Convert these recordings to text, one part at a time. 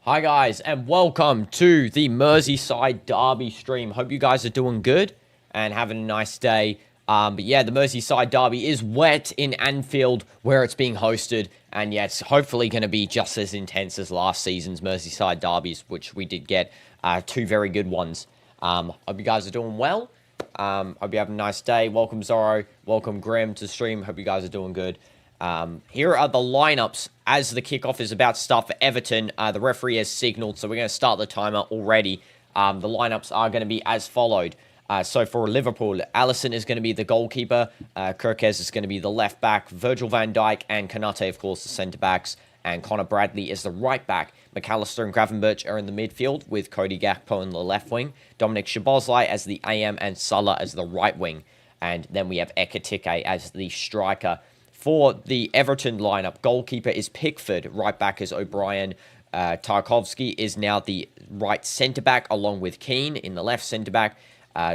Hi guys, and welcome to the Merseyside Derby stream. Hope you guys are doing good and having a nice day. But yeah, the Merseyside Derby is wet in Anfield where it's being hosted. And yeah, it's hopefully going to be just as intense as last season's Merseyside Derbies, which we did get two very good ones. Hope you guys are doing well. Hope you have a nice day. Welcome Zorro, welcome Graham to the stream. Hope you guys are doing good. Here are the lineups as the kickoff is about to start for Everton. The referee has signaled, so we're going to start the timer already. The lineups are going to be as followed. So for Liverpool, Alisson is going to be the goalkeeper. Kirkes is going to be the left back. Virgil van Dijk and Kanate, of course, the centre backs. And Connor Bradley is the right back. McAllister and Gravenberch are in the midfield with Cody Gakpo in the left wing. Dominic Szoboszlai as the AM and Salah as the right wing. And then we have Ekitike as the striker. For the Everton lineup, goalkeeper is Pickford, right back is O'Brien. Tarkovsky is now the right centre-back, along with Keane in the left centre-back.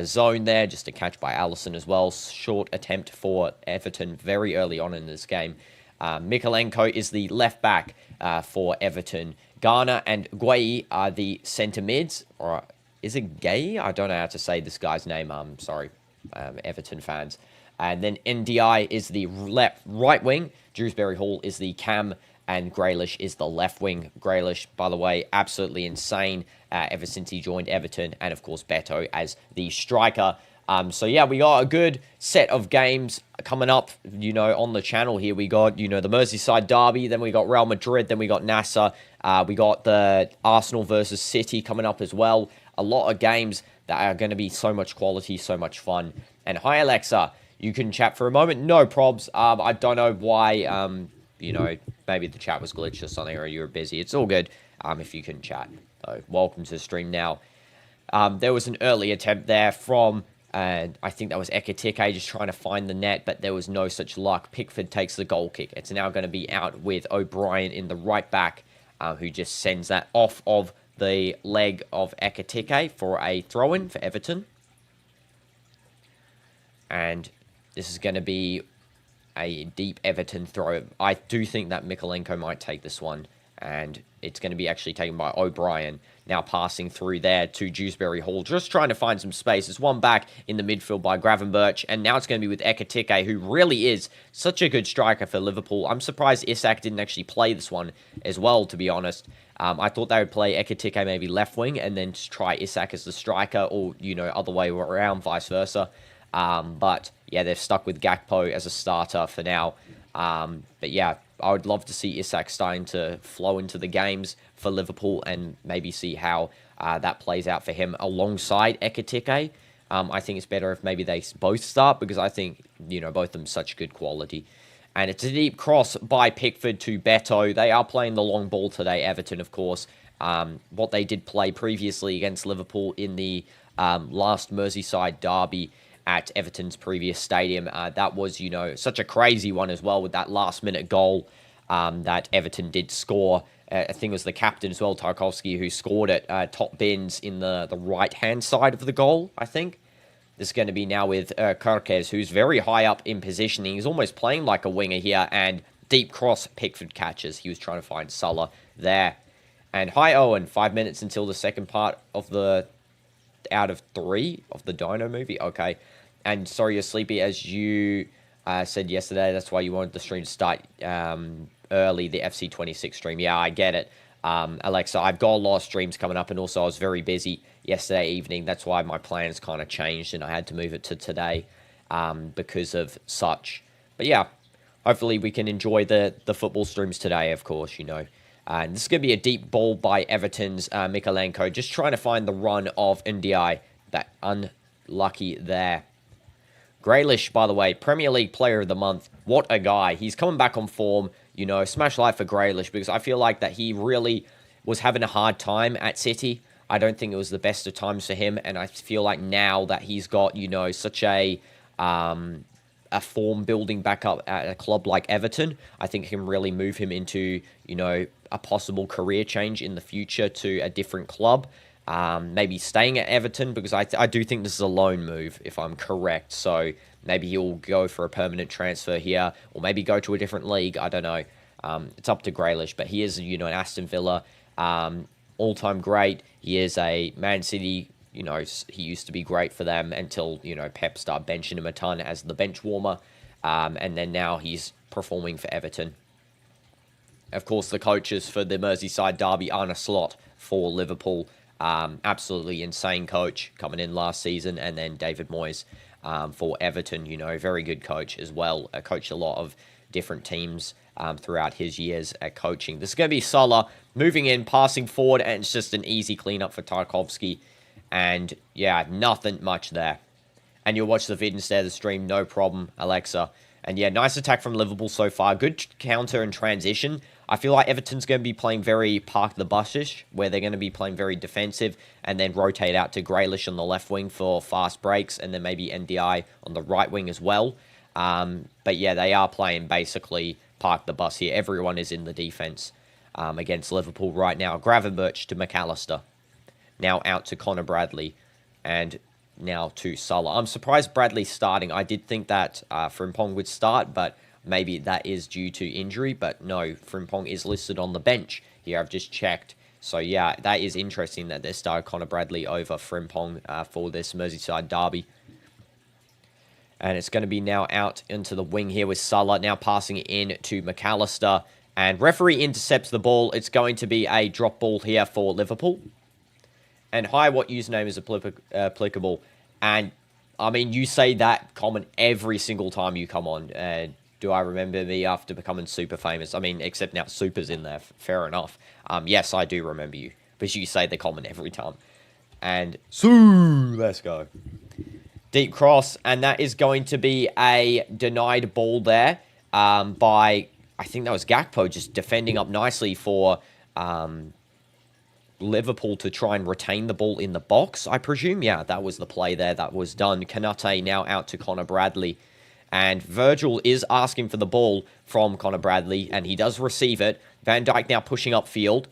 Zone there, just a catch by Alisson as well. Short attempt for Everton very early on in this game. Mikalenko is the left back for Everton. Garner and Gueye are the centre mids. Or is it Gay? I don't know how to say this guy's name. I'm sorry, Everton fans. And then NDI is the right wing. Dewsbury Hall is the cam. And Grealish is the left wing. Grealish, by the way, absolutely insane ever since he joined Everton. And, of course, Beto as the striker. So, yeah, we got a good set of games coming up, on the channel here. We got, the Merseyside Derby. Then we got Real Madrid. Then we got Nasser. We got the Arsenal versus City coming up as well. A lot of games that are going to be so much quality, so much fun. And hi, Alexa. You can chat for a moment. No probs. I don't know why, maybe the chat was glitched or something, or you were busy. It's all good if you can chat. So, welcome to the stream now. There was an early attempt there from, I think that was Ekitike just trying to find the net, but there was no such luck. Pickford takes the goal kick. It's now going to be out with O'Brien in the right back, who just sends that off of the leg of Ekitike for a throw-in for Everton. And this is going to be a deep Everton throw. I do think that Mikalenko might take this one. And it's going to be actually taken by O'Brien. Now passing through there to Dewsbury Hall. Just trying to find some space. There's one back in the midfield by Gravenberch. And now it's going to be with Ekitike, who really is such a good striker for Liverpool. I'm surprised Isak didn't actually play this one as well, to be honest. I thought they would play Ekitike maybe left wing and then try Isak as the striker. Or, other way around, vice versa. But, yeah, they've stuck with Gakpo as a starter for now. But, yeah, I would love to see Isak starting to flow into the games for Liverpool and maybe see how that plays out for him alongside Ekitike. I think it's better if maybe they both start because I think, both of them such good quality. And it's a deep cross by Pickford to Beto. They are playing the long ball today, Everton, of course. What they did play previously against Liverpool in the last Merseyside derby at Everton's previous stadium. That was, such a crazy one as well with that last-minute goal that Everton did score. I think it was the captain as well, Tarkovsky, who scored it. Top bins in the right-hand side of the goal, I think. This is going to be now with Kirkes, who's very high up in positioning. He's almost playing like a winger here, and deep cross Pickford catches. He was trying to find Salah there. And hi, Owen. 5 minutes until the second part of the out of 3 of the Dino movie. Okay. And sorry you're sleepy, as you said yesterday. That's why you wanted the stream to start early, the FC26 stream. Yeah, I get it. Alexa, I've got a lot of streams coming up, and also I was very busy yesterday evening. That's why my plans kind of changed, and I had to move it to today because of such. But yeah, hopefully we can enjoy the football streams today, of course, And this is going to be a deep ball by Everton's Mikalenko, just trying to find the run of NDI. That unlucky there. Grealish, by the way, Premier League Player of the Month. What a guy. He's coming back on form. Smash life for Grealish because I feel like that he really was having a hard time at City. I don't think it was the best of times for him. And I feel like now that he's got, such a form building back up at a club like Everton, I think can really move him into, a possible career change in the future to a different club. Maybe staying at Everton because I do think this is a loan move, if I'm correct. So maybe he'll go for a permanent transfer here or maybe go to a different league. I don't know. It's up to Grealish, but he is, an Aston Villa all-time great. He is a Man City, he used to be great for them until, Pep started benching him a ton as the bench warmer. And then now he's performing for Everton. Of course, the coaches for the Merseyside derby, Arne Slot for Liverpool. Absolutely insane coach coming in last season. And then David Moyes for Everton, very good coach as well. Coached a lot of different teams throughout his years at coaching. This is going to be Salah moving in, passing forward, and it's just an easy cleanup for Tarkovsky. And yeah, nothing much there. And you'll watch the vid instead of the stream, no problem, Alexa. And yeah, nice attack from Liverpool so far. Good counter and transition. I feel like Everton's going to be playing very park the busish, where they're going to be playing very defensive, and then rotate out to Grealish on the left wing for fast breaks, and then maybe NDI on the right wing as well. But yeah, they are playing basically park the bus here. Everyone is in the defense against Liverpool right now. Gravenberch to McAllister. Now out to Connor Bradley. And now to Salah. I'm surprised Bradley's starting. I did think that Frimpong would start, but maybe that is due to injury. But no, Frimpong is listed on the bench here. I've just checked. So yeah, that is interesting that they started Connor Bradley over Frimpong for this Merseyside derby. And it's going to be now out into the wing here with Salah. Now passing it in to McAllister. And referee intercepts the ball. It's going to be a drop ball here for Liverpool. And hi, what username is applicable? And, I mean, you say that comment every single time you come on. Do I remember me after becoming super famous? I mean, except now Super's in there. Fair enough. Yes, I do remember you. But you say the comment every time. And, let's go. Deep cross. And that is going to be a denied ball there by, I think that was Gakpo, just defending up nicely for Liverpool to try and retain the ball in the box, I presume. Yeah, that was the play there that was done. Kanate now out to Connor Bradley. And Virgil is asking for the ball from Connor Bradley, and he does receive it. Van Dijk now pushing upfield.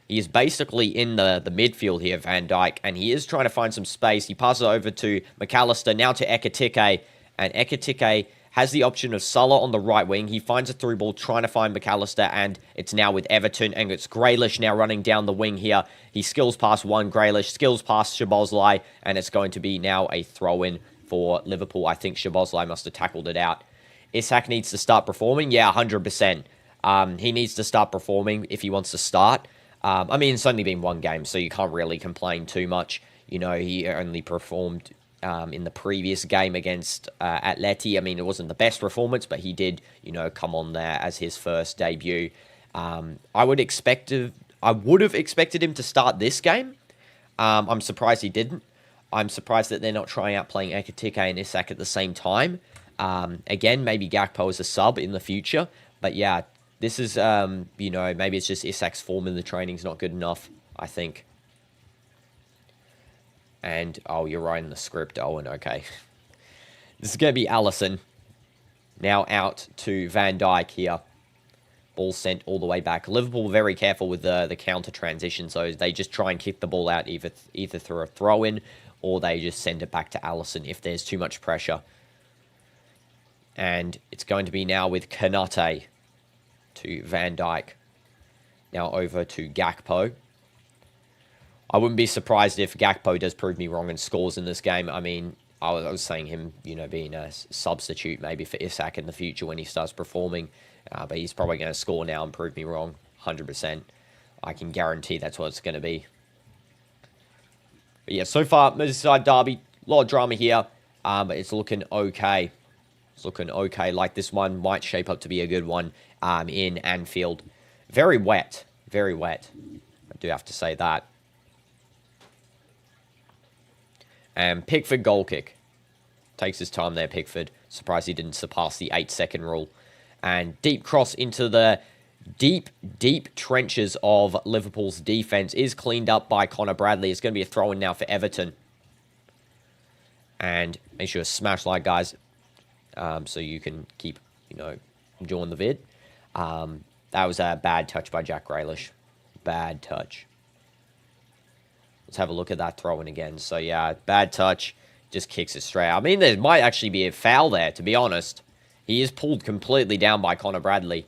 He is basically in the midfield here, Van Dijk, and he is trying to find some space. He passes over to McAllister, now to Ekitike, and Ekitike has the option of Salah on the right wing. He finds a through ball, trying to find McAllister, and it's now with Everton, and it's Grealish now running down the wing here. He skills past one, Grealish skills past Szoboszlai, and it's going to be now a throw-in for Liverpool. I think Szoboszlai must have tackled it out. Isak needs to start performing. Yeah, 100%. He needs to start performing if he wants to start. I mean, it's only been one game, so you can't really complain too much. He only performed in the previous game against Atleti. I mean, it wasn't the best performance, but he did, come on there as his first debut. I would have expected him to start this game. I'm surprised he didn't. I'm surprised that they're not trying out playing Ekitike and Isak at the same time. Again, maybe Gakpo as a sub in the future. But yeah, this is, maybe it's just Isak's form in the training's not good enough, I think. And, oh, you're writing the script, Owen, okay. This is going to be Alisson. Now out to Van Dijk here. Ball sent all the way back. Liverpool very careful with the counter transition, so they just try and kick the ball out either through a throw-in, or they just send it back to Alisson if there's too much pressure. And it's going to be now with Kanate to Van Dijk. Now over to Gakpo. I wouldn't be surprised if Gakpo does prove me wrong and scores in this game. I mean, I was saying him, being a substitute maybe for Isak in the future when he starts performing. But he's probably going to score now and prove me wrong, 100%. I can guarantee that's what it's going to be. But yeah, so far, Merseyside derby, a lot of drama here. But it's looking okay. It's looking okay. Like this one might shape up to be a good one in Anfield. Very wet. Very wet. I do have to say that. And Pickford goal kick. Takes his time there, Pickford. Surprised he didn't surpass the 8-second rule. And deep cross into the deep trenches of Liverpool's defense is cleaned up by Connor Bradley. It's going to be a throw-in now for Everton. And make sure to smash like, guys, so you can keep, enjoying the vid. That was a bad touch by Jack Grealish. Bad touch. Let's have a look at that throw-in again. So, yeah, bad touch. Just kicks it straight out. I mean, there might actually be a foul there, to be honest. He is pulled completely down by Connor Bradley.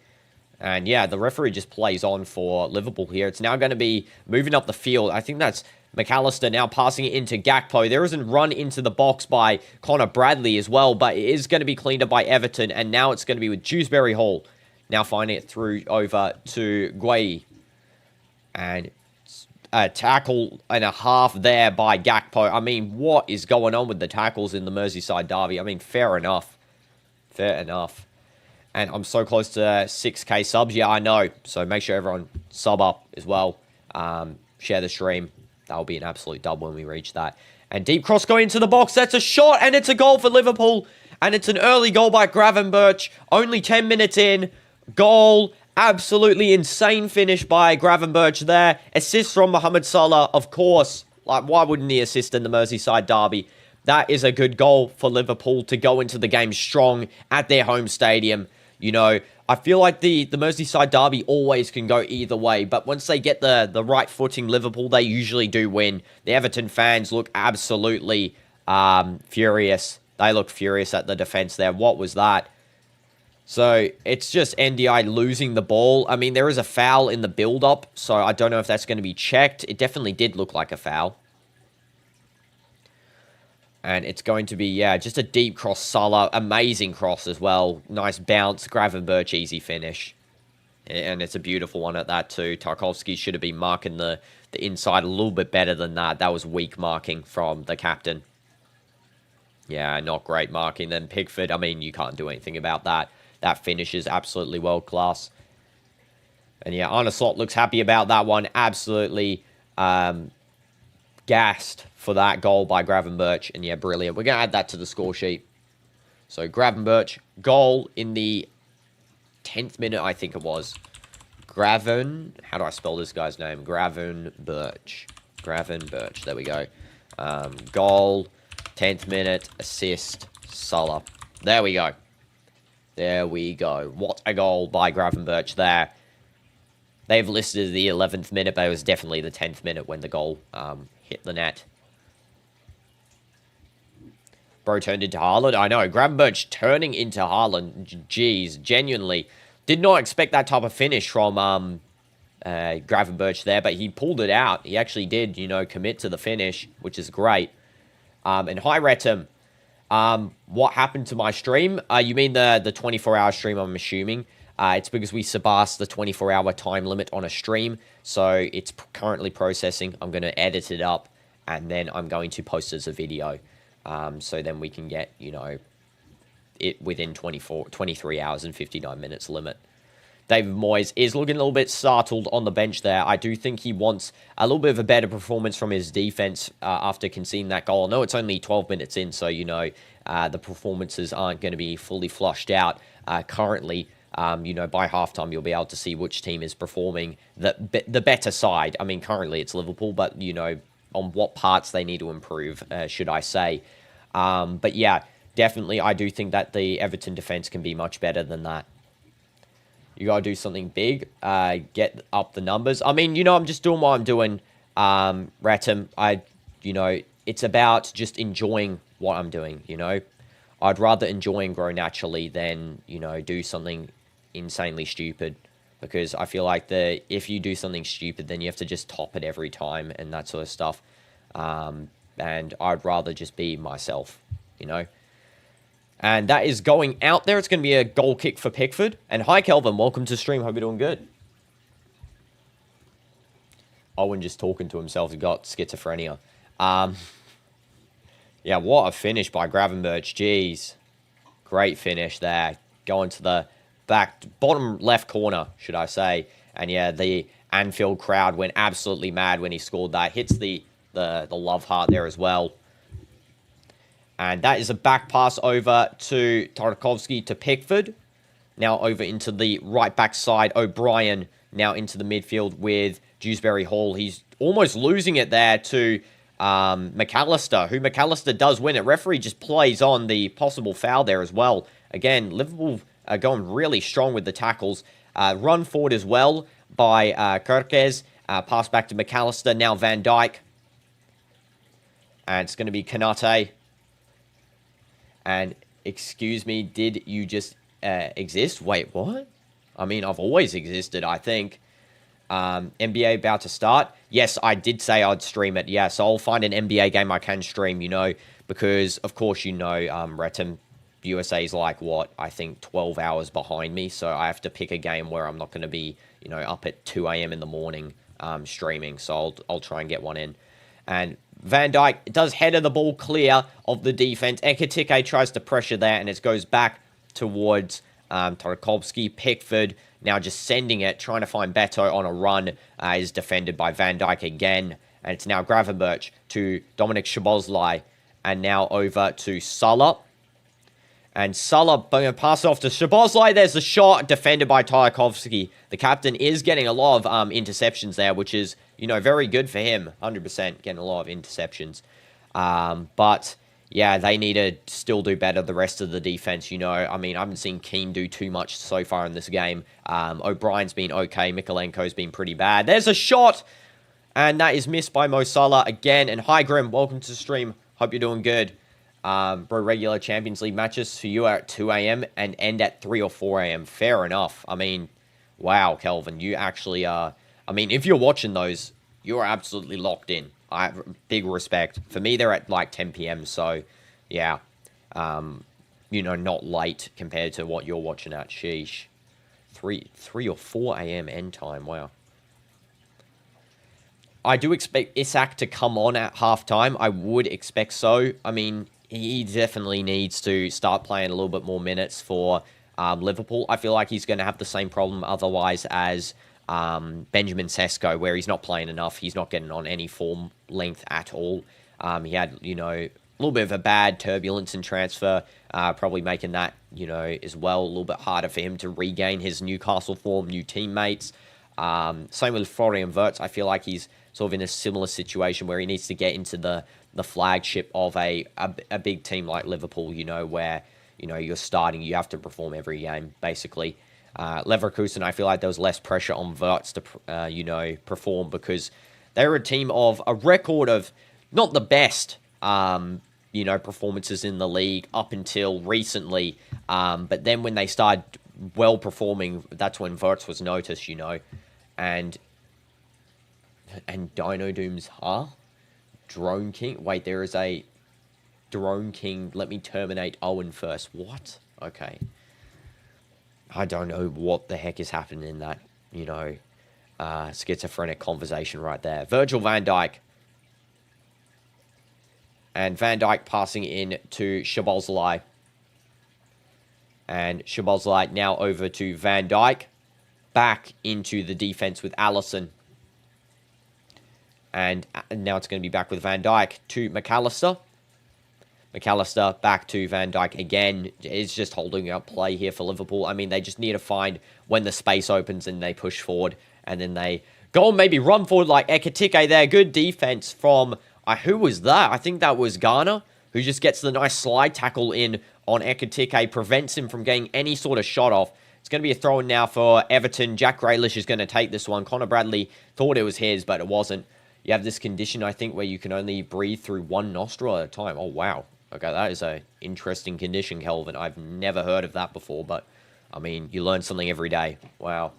And yeah, the referee just plays on for Liverpool here. It's now going to be moving up the field. I think that's McAllister now passing it into Gakpo. There isn't run into the box by Connor Bradley as well, but it is going to be cleaned up by Everton. And now it's going to be with Dewsbury Hall. Now finding it through over to Guay. And a tackle and a half there by Gakpo. I mean, what is going on with the tackles in the Merseyside derby? I mean, fair enough. Fair enough. And I'm so close to 6k subs. Yeah, I know. So make sure everyone sub up as well. Share the stream. That'll be an absolute dub when we reach that. And deep cross going into the box. That's a shot and it's a goal for Liverpool. And it's an early goal by Gravenberch. Only 10 minutes in. Goal. Absolutely insane finish by Gravenberch there. Assist from Mohamed Salah, of course. Like, why wouldn't he assist in the Merseyside derby? That is a good goal for Liverpool to go into the game strong at their home stadium. You know, I feel like the Merseyside derby always can go either way. But once they get the right footing, Liverpool, they usually do win. The Everton fans look absolutely furious. They look furious at the defense there. What was that? So, it's just NDI losing the ball. I mean, there is a foul in the build-up, so I don't know if that's going to be checked. It definitely did look like a foul. And it's going to be, yeah, just a deep cross. Salah, amazing cross as well. Nice bounce. Gravenberch, easy finish. And it's a beautiful one at that too. Tarkowski should have been marking the inside a little bit better than that. That was weak marking from the captain. Yeah, not great marking. Then Pickford, I mean, you can't do anything about that. That finish is absolutely world class. And yeah, Arne Slot looks happy about that one. Absolutely gassed for that goal by Gravenberch. And yeah, brilliant. We're going to add that to the score sheet. So Gravenberch, goal in the 10th minute, I think it was. How do I spell this guy's name? Gravenberch. There we go. Goal, 10th minute, assist, Salah. There we go. There we go. What a goal by Gravenberch there. They've listed the 11th minute, but it was definitely the 10th minute when the goal hit the net. Bro turned into Haaland. I know. Gravenberch turning into Haaland. Jeez, genuinely. Did not expect that type of finish from Gravenberch there, but he pulled it out. He actually did, you know, commit to the finish, which is great. And hi, Retum. What happened to my stream? You mean the 24-hour stream, I'm assuming. It's because we surpassed the 24-hour time limit on a stream. So it's currently processing. I'm going to edit it up. And then I'm going to post it as a video. So then we can get, you know, it within 23 hours and 59 minutes limit. David Moyes is looking a little bit startled on the bench there. I do think he wants a little bit of a better performance from his defense after conceding that goal. I know it's only 12 minutes in, so, you know, the performances aren't going to be fully flushed out currently. You know, by halftime, you'll be able to see which team is performing the better side. I mean, currently it's Liverpool, but, you know, on what parts they need to improve, should I say. But, yeah, definitely I do think that the Everton defense can be much better than that. You got to do something big, get up the numbers. I mean, you know, I'm just doing what I'm doing, Ratum. You know, it's about just enjoying what I'm doing, you know. I'd rather enjoy and grow naturally than, you know, do something insanely stupid. Because I feel like if you do something stupid, then you have to just top it every time and that sort of stuff. And I'd rather just be myself, you know. And that is going out there. It's going to be a goal kick for Pickford. And hi, Kelvin. Welcome to stream. Hope you're doing good. Owen just talking to himself. He got schizophrenia. Yeah, what a finish by Gravenberch. Jeez. Great finish there. Going to the bottom left corner, should I say. And yeah, the Anfield crowd went absolutely mad when he scored that. Hits the love heart there as well. And that is a back pass over to Tarkowski to Pickford. Now over into the right back side. O'Brien now into the midfield with Dewsbury Hall. He's almost losing it there to McAllister, who McAllister does win it. Referee just plays on the possible foul there as well. Again, Liverpool are going really strong with the tackles. Run forward as well by Kerkez. Pass back to McAllister. Now Van Dijk. And it's going to be Kanate. And, excuse me, did you just exist? Wait, what? I mean, I've always existed, I think. NBA about to start. Yes, I did say I'd stream it. Yeah, so I'll find an NBA game I can stream, because, of course, Retum, USA's like, what, I think 12 hours behind me, so I have to pick a game where I'm not going to be, up at 2 a.m. in the morning streaming, so I'll try and get one in. And Van Dijk does header the ball clear of the defense. Ekitike tries to pressure there, and it goes back towards Tarkovsky. Pickford now just sending it, trying to find Beto on a run, is defended by Van Dijk again. And it's now Gravenberch to Dominic Szoboszlai, and now over to Salah. And Salah going to pass off to Szoboszlai. There's a shot defended by Tarkovsky. The captain is getting a lot of interceptions there, which is, very good for him. 100% getting a lot of interceptions. But yeah, they need to still do better, the rest of the defense, I mean, I haven't seen Keane do too much so far in this game. O'Brien's been okay. Mikalenko's been pretty bad. There's a shot, and that is missed by Mo Salah again. And hi, Grim. Welcome to the stream. Hope you're doing good. Bro, regular Champions League matches for you are at 2 a.m. and end at 3 or 4 a.m. Fair enough. I mean, wow, Kelvin, you actually are... I mean, if you're watching those, you're absolutely locked in. I have big respect. For me, they're at like 10 p.m. So, yeah. Not late compared to what you're watching at. Sheesh. 3 or 4 a.m. end time. Wow. I do expect Isak to come on at halftime. I would expect so. I mean, he definitely needs to start playing a little bit more minutes for Liverpool. I feel like he's going to have the same problem otherwise as... Benjamin Sesko, where he's not playing enough. He's not getting on any form length at all. He had, a little bit of a bad turbulence in transfer, probably making that, as well, a little bit harder for him to regain his Newcastle form, new teammates. Same with Florian Wirtz. I feel like he's sort of in a similar situation where he needs to get into the flagship of a big team like Liverpool, where, you're starting, you have to perform every game, basically. Leverkusen, I feel like there was less pressure on Wirtz to, perform because they're a team of a record of not the best, performances in the league up until recently. But then when they started well performing, that's when Wirtz was noticed, and DinoDoomz, Drone King. Wait, there is a Drone King. Let me terminate Owen first. What? Okay. I don't know what the heck is happening in that, schizophrenic conversation right there. Virgil van Dijk. And Van Dijk passing in to Szoboszlai. And Szoboszlai now over to Van Dijk. Back into the defense with Alisson. And now it's going to be back with Van Dijk to McAllister. McAllister back to Van Dijk again. It's just holding up play here for Liverpool. I mean, they just need to find when the space opens and they push forward. And then they go and maybe run forward like Ekitike there. Good defense from... who was that? I think that was Ghana, who just gets the nice slide tackle in on Ekitike. Prevents him from getting any sort of shot off. It's going to be a throw-in now for Everton. Jack Grealish is going to take this one. Connor Bradley thought it was his, but it wasn't. You have this condition, I think, where you can only breathe through one nostril at a time. Oh, wow. Okay, that is a interesting condition, Kelvin. I've never heard of that before, but, I mean, you learn something every day. Wow.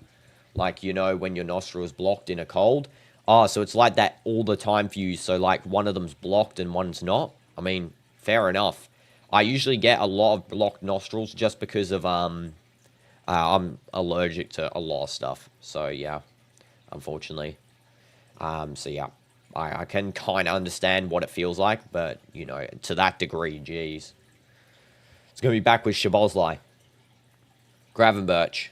Like, when your nostril is blocked in a cold. Oh, so it's like that all the time for you. So, like, one of them's blocked and one's not. I mean, fair enough. I usually get a lot of blocked nostrils just because of, I'm allergic to a lot of stuff. So, yeah, unfortunately. So, yeah. I can kind of understand what it feels like, but, to that degree, geez. It's going to be back with Szoboszlai. Gravenberch.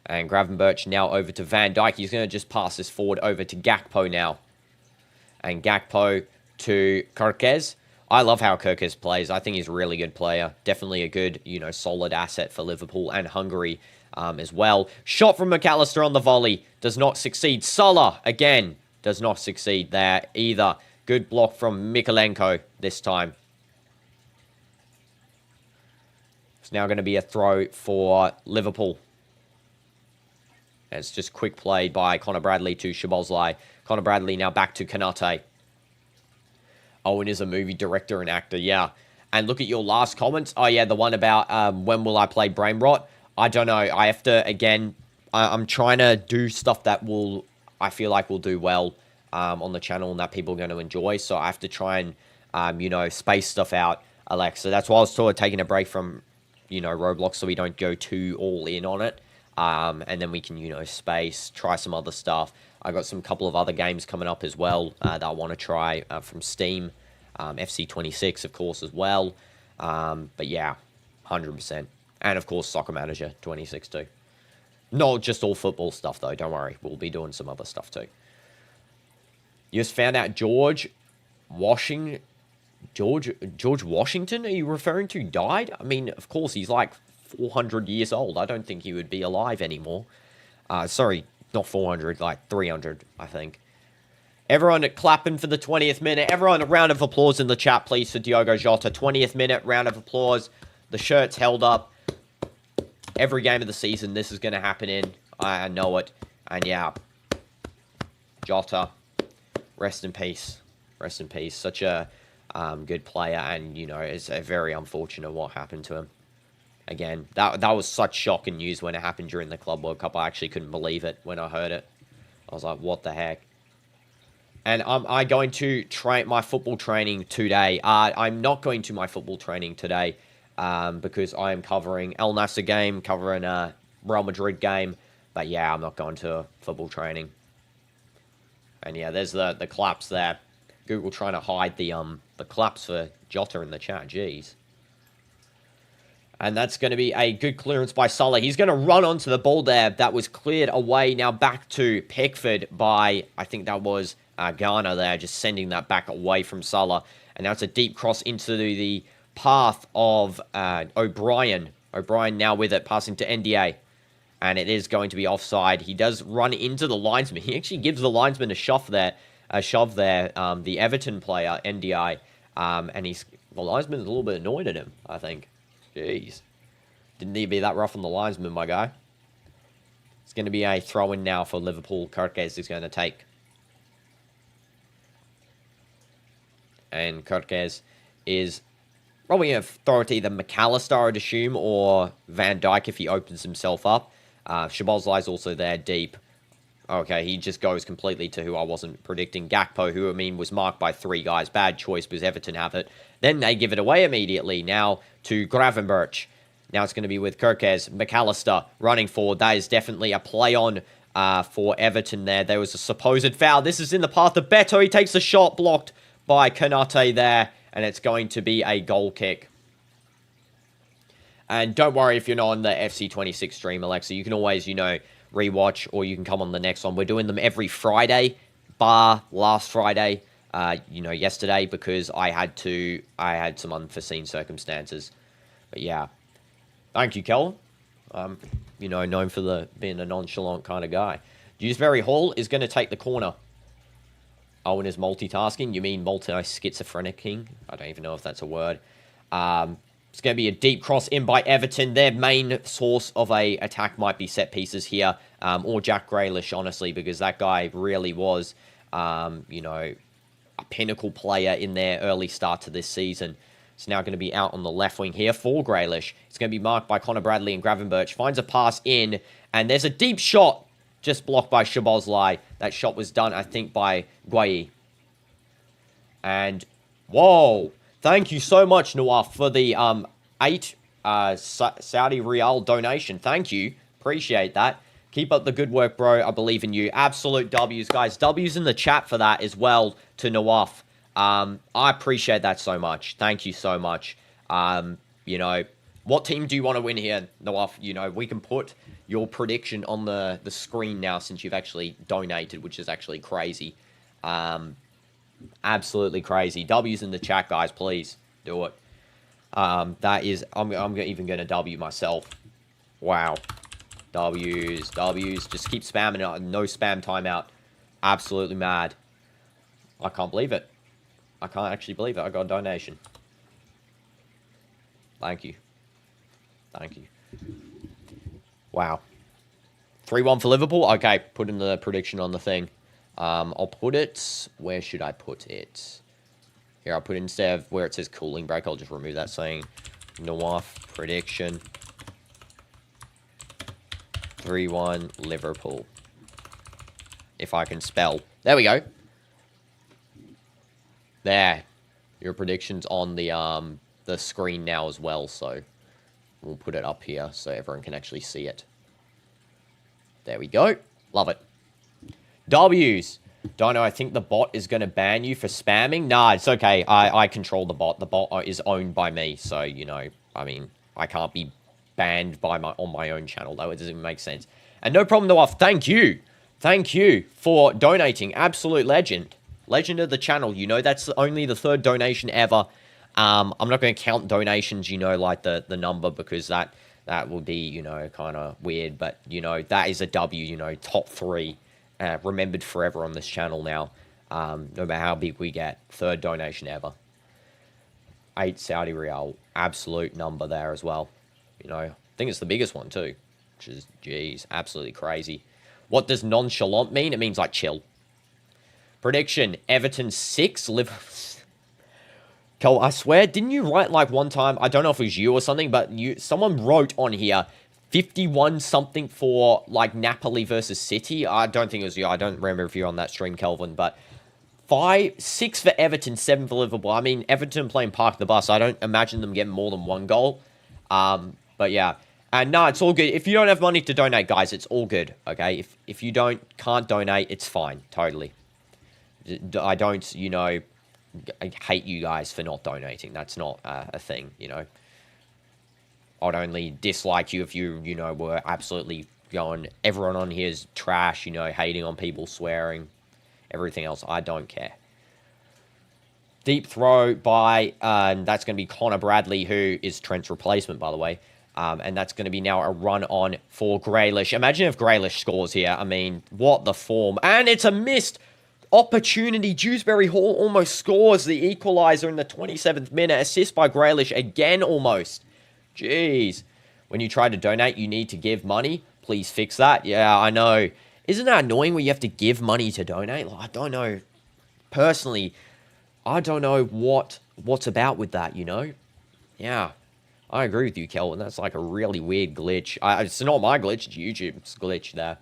And Gravenberch now over to Van Dijk. He's going to just pass this forward over to Gakpo now. And Gakpo to Kerkez. I love how Kerkez plays. I think he's a really good player. Definitely a good, solid asset for Liverpool and Hungary as well. Shot from McAllister on the volley. Does not succeed. Salah, again, does not succeed there either. Good block from Mikalenko this time. It's now going to be a throw for Liverpool. And it's just quick play by Connor Bradley to Szoboszlai. Connor Bradley now back to Kanate. Owen is a movie director and actor, yeah. And look at your last comments. Oh, yeah, the one about when will I play Brain Rot. I don't know. I have to, again, I'm trying to do stuff that I feel like will do well on the channel and that people are going to enjoy. So I have to try and, space stuff out, Alexa. That's why I was sort of taking a break from, Roblox so we don't go too all in on it. And then we can, space, try some other stuff. I got some couple of other games coming up as well that I want to try from Steam. FC26, of course, as well. But yeah, 100%. And, of course, Soccer Manager 26 too. Not just all football stuff, though. Don't worry. We'll be doing some other stuff too. You just found out George Washington, are you referring to, died? I mean, of course, he's like 400 years old. I don't think he would be alive anymore. Sorry, not 400, like 300, I think. Everyone clapping for the 20th minute. Everyone, a round of applause in the chat, please, for Diogo Jota. 20th minute, round of applause. The shirt's held up. Every game of the season, this is going to happen in. I know it. And yeah, Jota, rest in peace. Rest in peace. Such a good player. And, it's a very unfortunate what happened to him. Again, that was such shocking news when it happened during the Club World Cup. I actually couldn't believe it when I heard it. I was like, what the heck? And I'm going to train my football training today. I'm not going to my football training today because I am covering El Nasser game, covering a Real Madrid game. But yeah, I'm not going to football training. And yeah, there's the claps there. Google trying to hide the claps for Jota in the chat. Jeez. And that's going to be a good clearance by Salah. He's going to run onto the ball there. That was cleared away. Now back to Pickford by, I think that was Ghana there, just sending that back away from Salah. And now it's a deep cross into the path of O'Brien. O'Brien now with it, passing to NDA. And it is going to be offside. He does run into the linesman. He actually gives the linesman a shove there. The Everton player, NDI. And the linesman's a little bit annoyed at him, I think. Jeez. Didn't need to be that rough on the linesman, my guy. It's going to be a throw-in now for Liverpool. Kerkez is going to take. And Kerkez is probably going to throw it to either McAllister, I'd assume, or Van Dijk if he opens himself up. Szoboszlai's also there deep. Okay, he just goes completely to who I wasn't predicting. Gakpo, who, was marked by 3 guys. Bad choice because Everton have it. Then they give it away immediately. Now to Gravenberch. Now it's going to be with Kerkez. McAllister running forward. That is definitely a play on for Everton there. There was a supposed foul. This is in the path of Beto. He takes a shot blocked by Konate there. And it's going to be a goal kick. And don't worry if you're not on the FC26 stream, Alexa. You can always, rewatch, or you can come on the next one. We're doing them every Friday, bar last Friday, yesterday, because I had some unforeseen circumstances. But yeah, thank you, Kel. Known for being a nonchalant kind of guy. Dewsbury Hall is going to take the corner. Owen is multitasking. You mean multi-schizophrenicing? I don't even know if that's a word. It's going to be a deep cross in by Everton. Their main source of a attack might be set pieces here, or Jack Grealish, honestly, because that guy really was, a pinnacle player in their early start to this season. It's now going to be out on the left wing here for Grealish. It's going to be marked by Connor Bradley and Gravenberch. Finds a pass in, and there's a deep shot just blocked by Szoboszlai. That shot was done, I think, by Guayi. And, whoa! Thank you so much, Nawaf, for the 8 Saudi Real donation. Thank you. Appreciate that. Keep up the good work, bro. I believe in you. Absolute W's, guys. W's in the chat for that as well to Nawaf. I appreciate that so much. Thank you so much. What team do you want to win here, Nawaf? We can put your prediction on the screen now since you've actually donated, which is actually crazy. Absolutely crazy. W's in the chat, guys. Please do it. I'm even going to W myself. Wow. W's. Just keep spamming it. No spam timeout. Absolutely mad. I can't believe it. I can't actually believe it. I got a donation. Thank you. Wow. 3-1 for Liverpool. Okay, putting the prediction on the thing. I'll put it... Where should I put it? Here, I'll put it instead of where it says cooling break. I'll just remove that saying Nawaf prediction. 3-1 Liverpool. If I can spell. There we go. There. Your prediction's on the screen now as well, so we'll put it up here so everyone can actually see it. There we go. Love it. W's. Dino, I think the bot is going to ban you for spamming. Nah, it's okay. I control the bot. The bot is owned by me, so, you know, I mean, I can't be banned by on my own channel, though. It doesn't make sense. And no problem, Noah. Thank you. Thank you for donating. Absolute legend. Legend of the channel. You know, that's only the 3rd donation ever. I'm not going to count donations, you know, like the number, because that would be, you know, kind of weird. But, you know, that is a W, you know, top 3. Remembered forever on this channel now. No matter how big we get. 3rd donation ever. 8 Saudi Riyal. Absolute number there as well. You know, I think it's the biggest one too. Which is, geez, absolutely crazy. What does nonchalant mean? It means like chill. Prediction. Everton 6. Cole, I swear, didn't you write like one time, I don't know if it was you or something, but someone wrote on here 51 something for like Napoli versus City. I don't think it was you. I don't remember if you're on that stream, Kelvin, but 6 for Everton, 7 for Liverpool. I mean, Everton playing Park the Bus. I don't imagine them getting more than 1 goal. But yeah. And no, it's all good. If you don't have money to donate, guys, it's all good, okay? If you can't donate, it's fine, totally. I don't, you know, I hate you guys for not donating. That's not a thing, you know. I'd only dislike you if you know, were absolutely going, everyone on here is trash, you know, hating on people, swearing, everything else. I don't care. Deep throw by, that's going to be Connor Bradley, who is Trent's replacement, by the way. And that's going to be now a run on for Grealish. Imagine if Grealish scores here. I mean, what the form. And it's a missed opportunity. Dewsbury Hall almost scores the equaliser in the 27th minute. Assist by Grealish again almost. Jeez. When you try to donate, you need to give money. Please fix that. Yeah, I know. Isn't that annoying when you have to give money to donate? Like, I don't know. Personally, I don't know what's about with that, you know? Yeah. I agree with you, Kelvin. That's like a really weird glitch. It's not my glitch. It's YouTube's glitch there.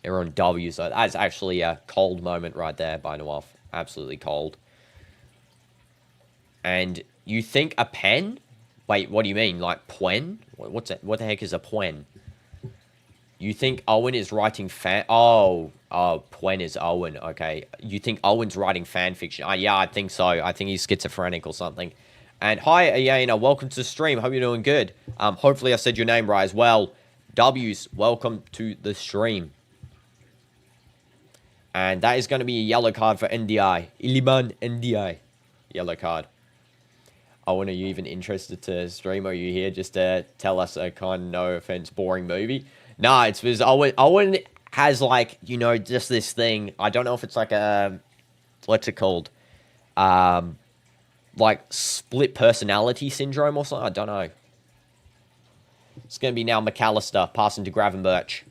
Everyone W. So that's actually a cold moment right there by Noaf. Absolutely cold. And you think a pen? Wait, what do you mean? Like Pwen? What's that? What the heck is a Pwen? You think Owen is writing fan... Oh, Pwen is Owen. Okay. You think Owen's writing fan fiction? Yeah, I think so. I think he's schizophrenic or something. And hi, Ayana. Welcome to the stream. Hope you're doing good. Hopefully I said your name right as well. W's, welcome to the stream. And that is going to be a yellow card for NDI. Iliman NDI. Yellow card. Owen, are you even interested to stream? Or are you here just to tell us a kind of, no offense, boring movie? Nah, it's because Owen has, like, you know, just this thing. I don't know if it's like a... What's it called? Like, split personality syndrome or something? I don't know. It's going to be now McAllister passing to Gravenberch.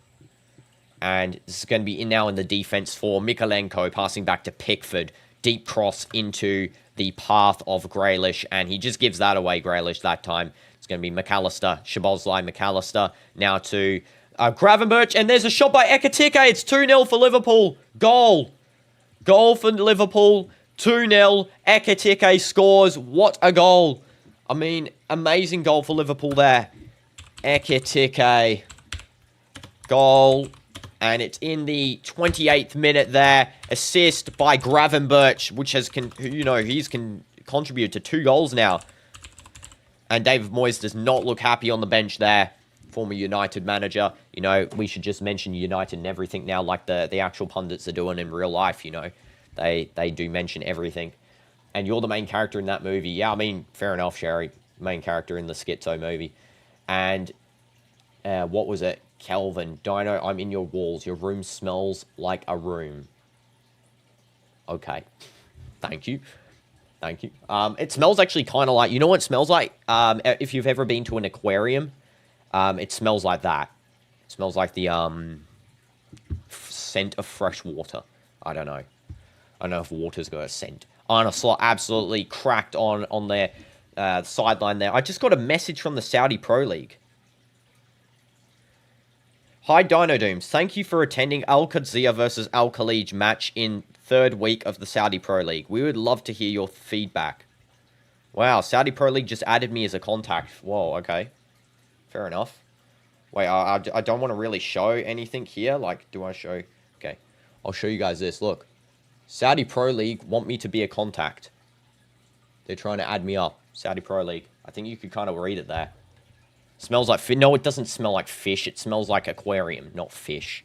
And this is going to be now in the defense for Mikolenko, passing back to Pickford. Deep cross into the path of Grealish, and he just gives that away, Grealish, that time. It's going to be McAllister, Szoboszlai, McAllister, now to Gravenberch, and there's a shot by Ekitike. It's 2-0 for Liverpool. Goal. Goal for Liverpool, 2-0. Ekitike scores. What a goal. I mean, amazing goal for Liverpool there. Ekitike. Goal. And it's in the 28th minute there. Assist by Gravenberch, which has, he's contributed to 2 goals now. And David Moyes does not look happy on the bench there. Former United manager. You know, we should just mention United and everything now, like the actual pundits are doing in real life, you know. They do mention everything. And you're the main character in that movie. Yeah, I mean, fair enough, Sherry. Main character in the Schizo movie. And what was it? Kelvin, Dino, I'm in your walls. Your room smells like a room. Okay. Thank you. Thank you. It smells actually kind of like... You know what it smells like? If you've ever been to an aquarium, it smells like that. It smells like the scent of fresh water. I don't know. I don't know if water's got a scent. Arne absolutely cracked on their sideline there. I just got a message from the Saudi Pro League. Hi, DinoDoomz. Thank you for attending Al Qadsiya versus Al Khalij match in third week of the Saudi Pro League. We would love to hear your feedback. Wow, Saudi Pro League just added me as a contact. Whoa, okay. Fair enough. Wait, I don't want to really show anything here. Like, do I show... Okay, I'll show you guys this. Look. Saudi Pro League want me to be a contact. They're trying to add me up. Saudi Pro League. I think you could kind of read it there. Smells like fish. No, it doesn't smell like fish. It smells like aquarium, not fish.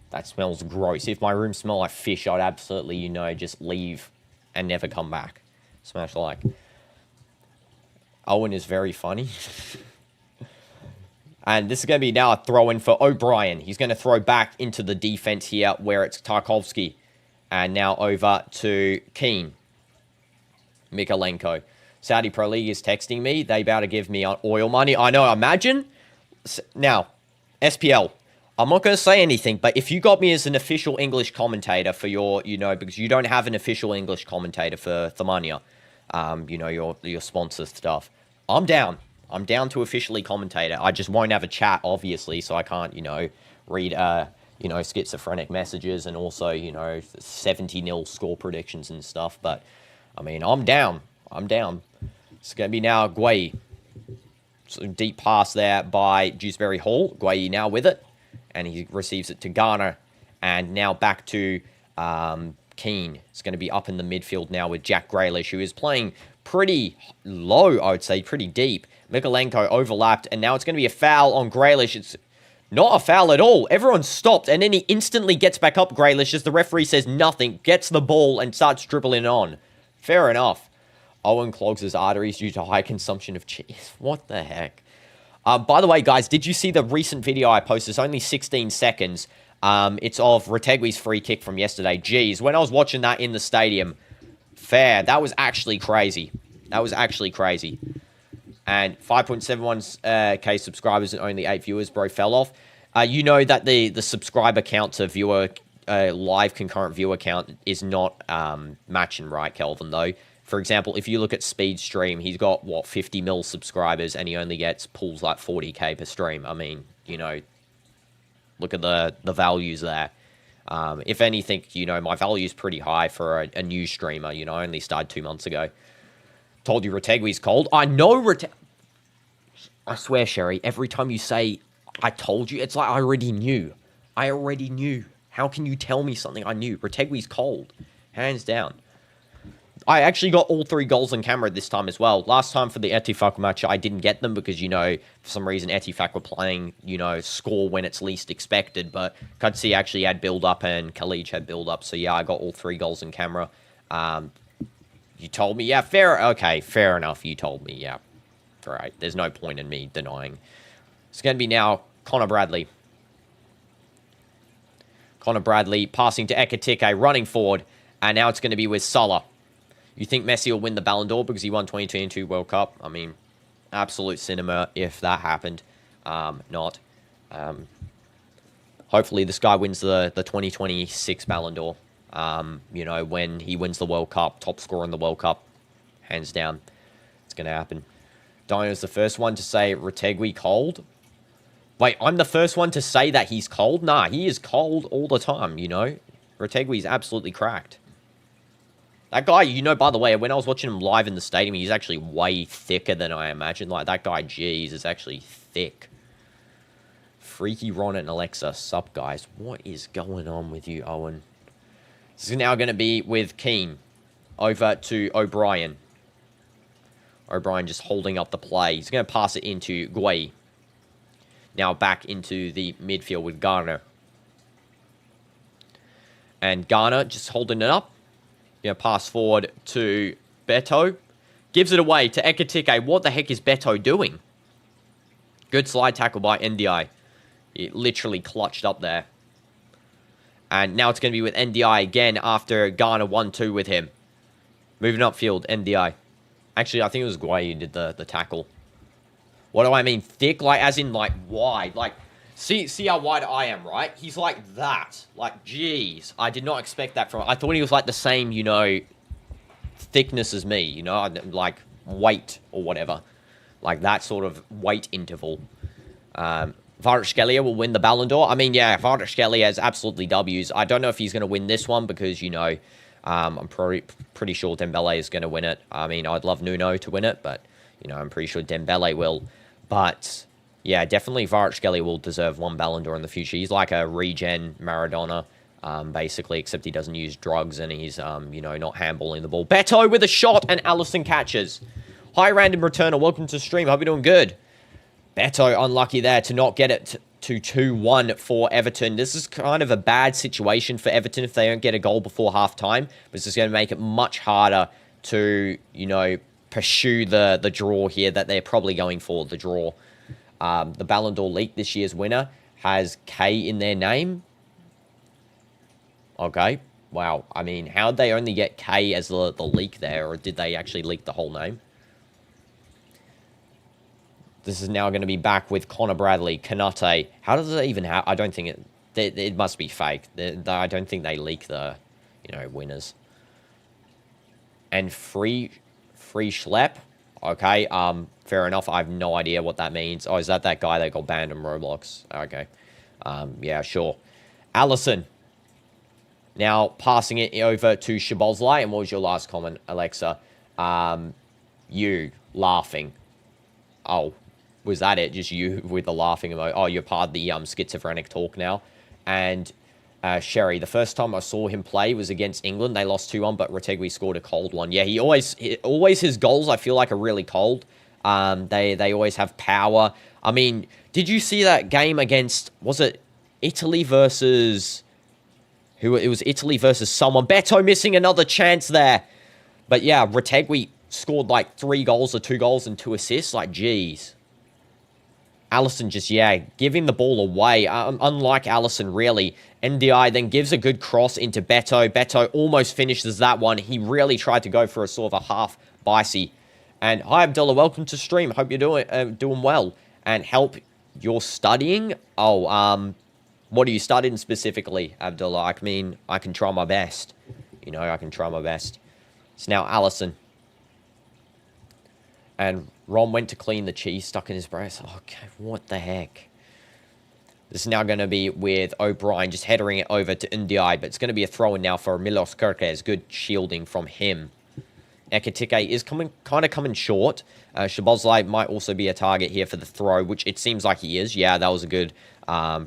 That smells gross. If my room smelled like fish, I'd absolutely, you know, just leave and never come back. Smash like. Owen is very funny. And this is going to be now a throw-in for O'Brien. He's going to throw back into the defense here where it's Tarkovsky. And now over to Keane. Mikalenko. Saudi Pro League is texting me. They about to give me oil money. I know, imagine. Now, SPL. I'm not going to say anything, but if you got me as an official English commentator for your, you know, because you don't have an official English commentator for Thamania, you know, your sponsor stuff, I'm down. I'm down to officially commentate it. I just won't have a chat, obviously, so I can't, you know, read, you know, schizophrenic messages and also, you know, 70-0 score predictions and stuff. But, I mean, I'm down. I'm down. It's going to be now Gueye. So deep pass there by Dewsbury Hall. Gueye now with it. And he receives it to Garner. And now back to Keane. It's going to be up in the midfield now with Jack Grealish, who is playing pretty low, I would say, pretty deep. Mikalenko overlapped, and now it's going to be a foul on Grealish. It's not a foul at all. Everyone stopped, and then he instantly gets back up Grealish as the referee says nothing, gets the ball, and starts dribbling on. Fair enough. Owen clogs his arteries due to high consumption of cheese. What the heck? By the way, guys, did you see the recent video I posted? It's only 16 seconds. It's of Retegui's free kick from yesterday. Jeez, when I was watching that in the stadium, that was actually crazy. That was actually crazy. And 5.71k subscribers and only 8 viewers, bro, fell off. You know that the subscriber count to viewer, live concurrent viewer count is not matching, right, Kelvin, though? For example, if you look at Speed Stream, he's got, what, 50 mil subscribers, and he only pulls like 40k per stream. I mean, you know, look at the values there. If anything, you know, my value is pretty high for a new streamer. You know, I only started 2 months ago. Told you Retegui's cold. I know I swear, Sherry, every time you say, I told you, it's like I already knew. I already knew. How can you tell me something I knew? Retegui's cold. Hands down. I actually got all 3 goals on camera this time as well. Last time for the Ettifaq match, I didn't get them because, you know, for some reason Ettifaq were playing, you know, score when it's least expected. But Qadsi actually had build-up and Khalij had build-up. So, yeah, I got all 3 goals on camera. You told me? Yeah, okay, fair enough. You told me, yeah. All right, there's no point in me denying. It's going to be now Connor Bradley. Connor Bradley passing to Ekitike, running forward. And now it's going to be with Salah. You think Messi will win the Ballon d'Or because he won 2022 World Cup? I mean, absolute cinema if that happened. Not. Hopefully this guy wins the 2026 Ballon d'Or. You know, when he wins the World Cup, top scorer in the World Cup, hands down, it's going to happen. Dino's the first one to say Retegui cold. Wait, I'm the first one to say that he's cold? Nah, he is cold all the time, you know. Retegui's absolutely cracked. That guy, you know, by the way, when I was watching him live in the stadium, he's actually way thicker than I imagined. Like, that guy, geez, is actually thick. Freaky Ron and Alexa, sup, guys? What is going on with you, Owen? This is now going to be with Keane. Over to O'Brien. O'Brien just holding up the play. He's going to pass it into Gueye. Now back into the midfield with Garner. And Garner just holding it up. Going to pass forward to Beto. Gives it away to Ekitike. What the heck is Beto doing? Good slide tackle by NDI. It literally clutched up there. And now it's going to be with NDI again after Garner 1-2 with him. Moving upfield, NDI. Actually, I think it was Gueye who did the tackle. What do I mean? Thick? Like, as in, like, wide. Like, see how wide I am, right? He's like that. Like, jeez. I did not expect that from... I thought he was, like, the same, you know, thickness as me. You know, like, weight or whatever. Like, that sort of weight interval. Kvaratskhelia will win the Ballon d'Or. I mean, yeah, Kvaratskhelia has absolutely W's. I don't know if he's going to win this one because, I'm pretty sure Dembele is going to win it. I mean, I'd love Nuno to win it, but, I'm pretty sure Dembele will. But, yeah, definitely Kvaratskhelia will deserve one Ballon d'Or in the future. He's like a regen Maradona, basically, except he doesn't use drugs and he's, not handballing the ball. Beto with a shot and Alisson catches. Hi, random returner. Welcome to the stream. Hope you're doing good. Beto unlucky there to not get it to 2-1 for Everton. This is kind of a bad situation for Everton if they don't get a goal before half-time. This is going to make it much harder to, pursue the draw here that they're probably going for, the draw. The Ballon d'Or leak, this year's winner, has K in their name. Okay. Wow. I mean, how'd they only get K as the leak there, or did they actually leak the whole name? This is now going to be back with Connor Bradley, Kanate. How does it even happen? I don't think it must be fake. I don't think they leak the, winners. And free schlep. Okay, fair enough. I have no idea what that means. Oh, is that guy that got banned on Roblox? Okay. Yeah, sure. Alisson. Now passing it over to Szoboszlai. And what was your last comment, Alexa? You laughing. Oh. Was that it? Just you with the laughing emoji? Oh, you're part of the schizophrenic talk now. And Sherry, the first time I saw him play was against England. They lost 2-1, but Retegui scored a cold one. Yeah, he always his goals, I feel like, are really cold. They always have power. I mean, did you see that game against, was it Italy versus, who? It was Italy versus someone. Beto missing another chance there. But yeah, Retegui scored like 3 goals or 2 goals and 2 assists. Like, geez. Alisson just, giving the ball away. Unlike Alisson, really. NDI then gives a good cross into Beto. Beto almost finishes that one. He really tried to go for a sort of a half bicey. And hi, Abdullah. Welcome to stream. Hope you're doing well. And help, you're studying? Oh, what are you studying specifically, Abdullah? I mean, I can try my best. I can try my best. It's now Alisson. And Ron went to clean the cheese stuck in his breast. Okay, what the heck? This is now going to be with O'Brien just headering it over to Ndiaye, but it's going to be a throw-in now for Milos Kerkez. Good shielding from him. Ekitike is kind of coming short. Szoboszlai might also be a target here for the throw, which it seems like he is. Yeah, that was a good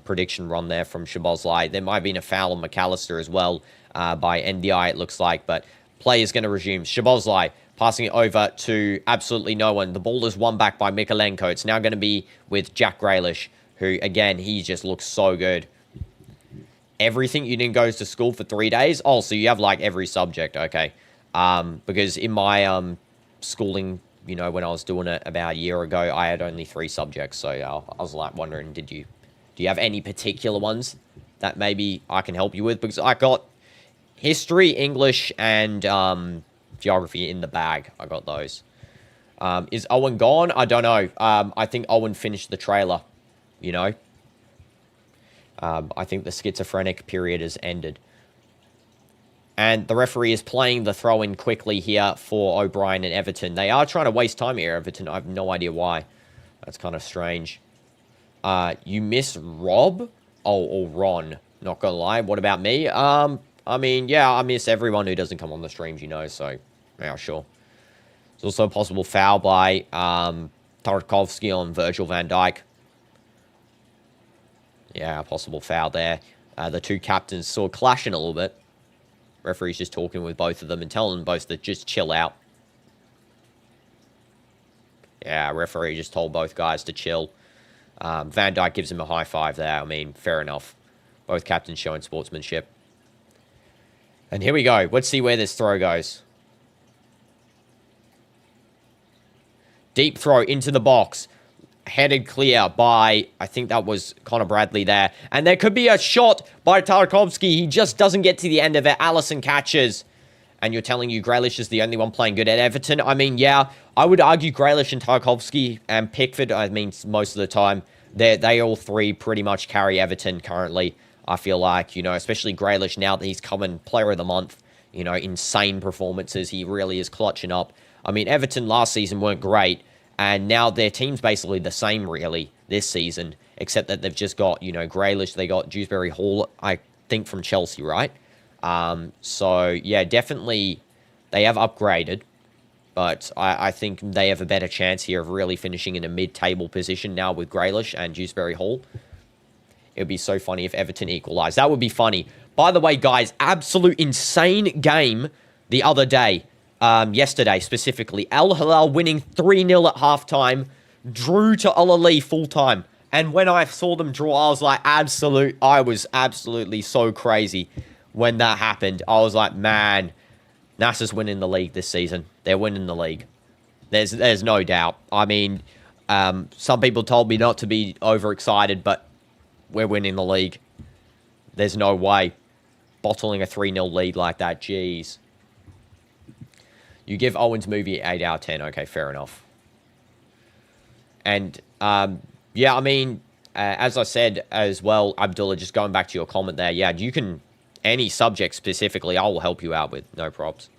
prediction run there from Szoboszlai. There might have been a foul on McAllister as well by Ndiaye, it looks like, but play is going to resume. Szoboszlai passing it over to absolutely no one. The ball is won back by Mykolenko. It's now going to be with Jack Grealish, who, again, he just looks so good. Everything, you didn't go to school for 3 days? Oh, so you have, like, every subject. Okay. Because in my schooling, when I was doing it about a year ago, I had only 3 subjects. So I was, like, wondering, do you have any particular ones that maybe I can help you with? Because I got history, English, and geography in the bag. I got those. Is Owen gone? I don't know. I think Owen finished the trailer. I think the schizophrenic period has ended. And the referee is playing the throw-in quickly here for O'Brien and Everton. They are trying to waste time here, Everton. I have no idea why. That's kind of strange. You miss Rob? Oh, or Ron. Not gonna lie. What about me? I mean, yeah, I miss everyone who doesn't come on the streams, so, yeah, sure. There's also a possible foul by Tarkovsky on Virgil van Dijk. Yeah, a possible foul there. The two captains sort of clashing a little bit. Referee's just talking with both of them and telling them both to just chill out. Yeah, referee just told both guys to chill. Van Dijk gives him a high five there. I mean, fair enough. Both captains showing sportsmanship. And here we go. Let's see where this throw goes. Deep throw into the box. Headed clear by, I think that was Connor Bradley there. And there could be a shot by Tarkovsky. He just doesn't get to the end of it. Alisson catches. And you're telling you Grealish is the only one playing good at Everton? I mean, yeah, I would argue Grealish and Tarkovsky and Pickford, I mean, most of the time, they all three pretty much carry Everton currently. I feel like, especially Grealish now that he's coming player of the month. Insane performances. He really is clutching up. I mean, Everton last season weren't great. And now their team's basically the same, really, this season, except that they've just got, Grealish. They got Dewsbury Hall, I think, from Chelsea, right? So, yeah, definitely they have upgraded. But I think they have a better chance here of really finishing in a mid-table position now with Grealish and Dewsbury Hall. It would be so funny if Everton equalised. That would be funny. By the way, guys, absolute insane game the other day. Yesterday, specifically. Al Hilal winning 3-0 at halftime. Drew to Al Ali full-time. And when I saw them draw, I was absolutely so crazy when that happened. I was like, man, Nasser's winning the league this season. They're winning the league. There's no doubt. I mean, some people told me not to be overexcited, but we're winning the league. There's no way. Bottling a 3-0 lead like that, jeez. You give Owen's movie 8 out of 10. Okay, fair enough. And, yeah, I mean, as I said as well, Abdullah, just going back to your comment there, yeah, you can, any subject specifically, I will help you out with. No props.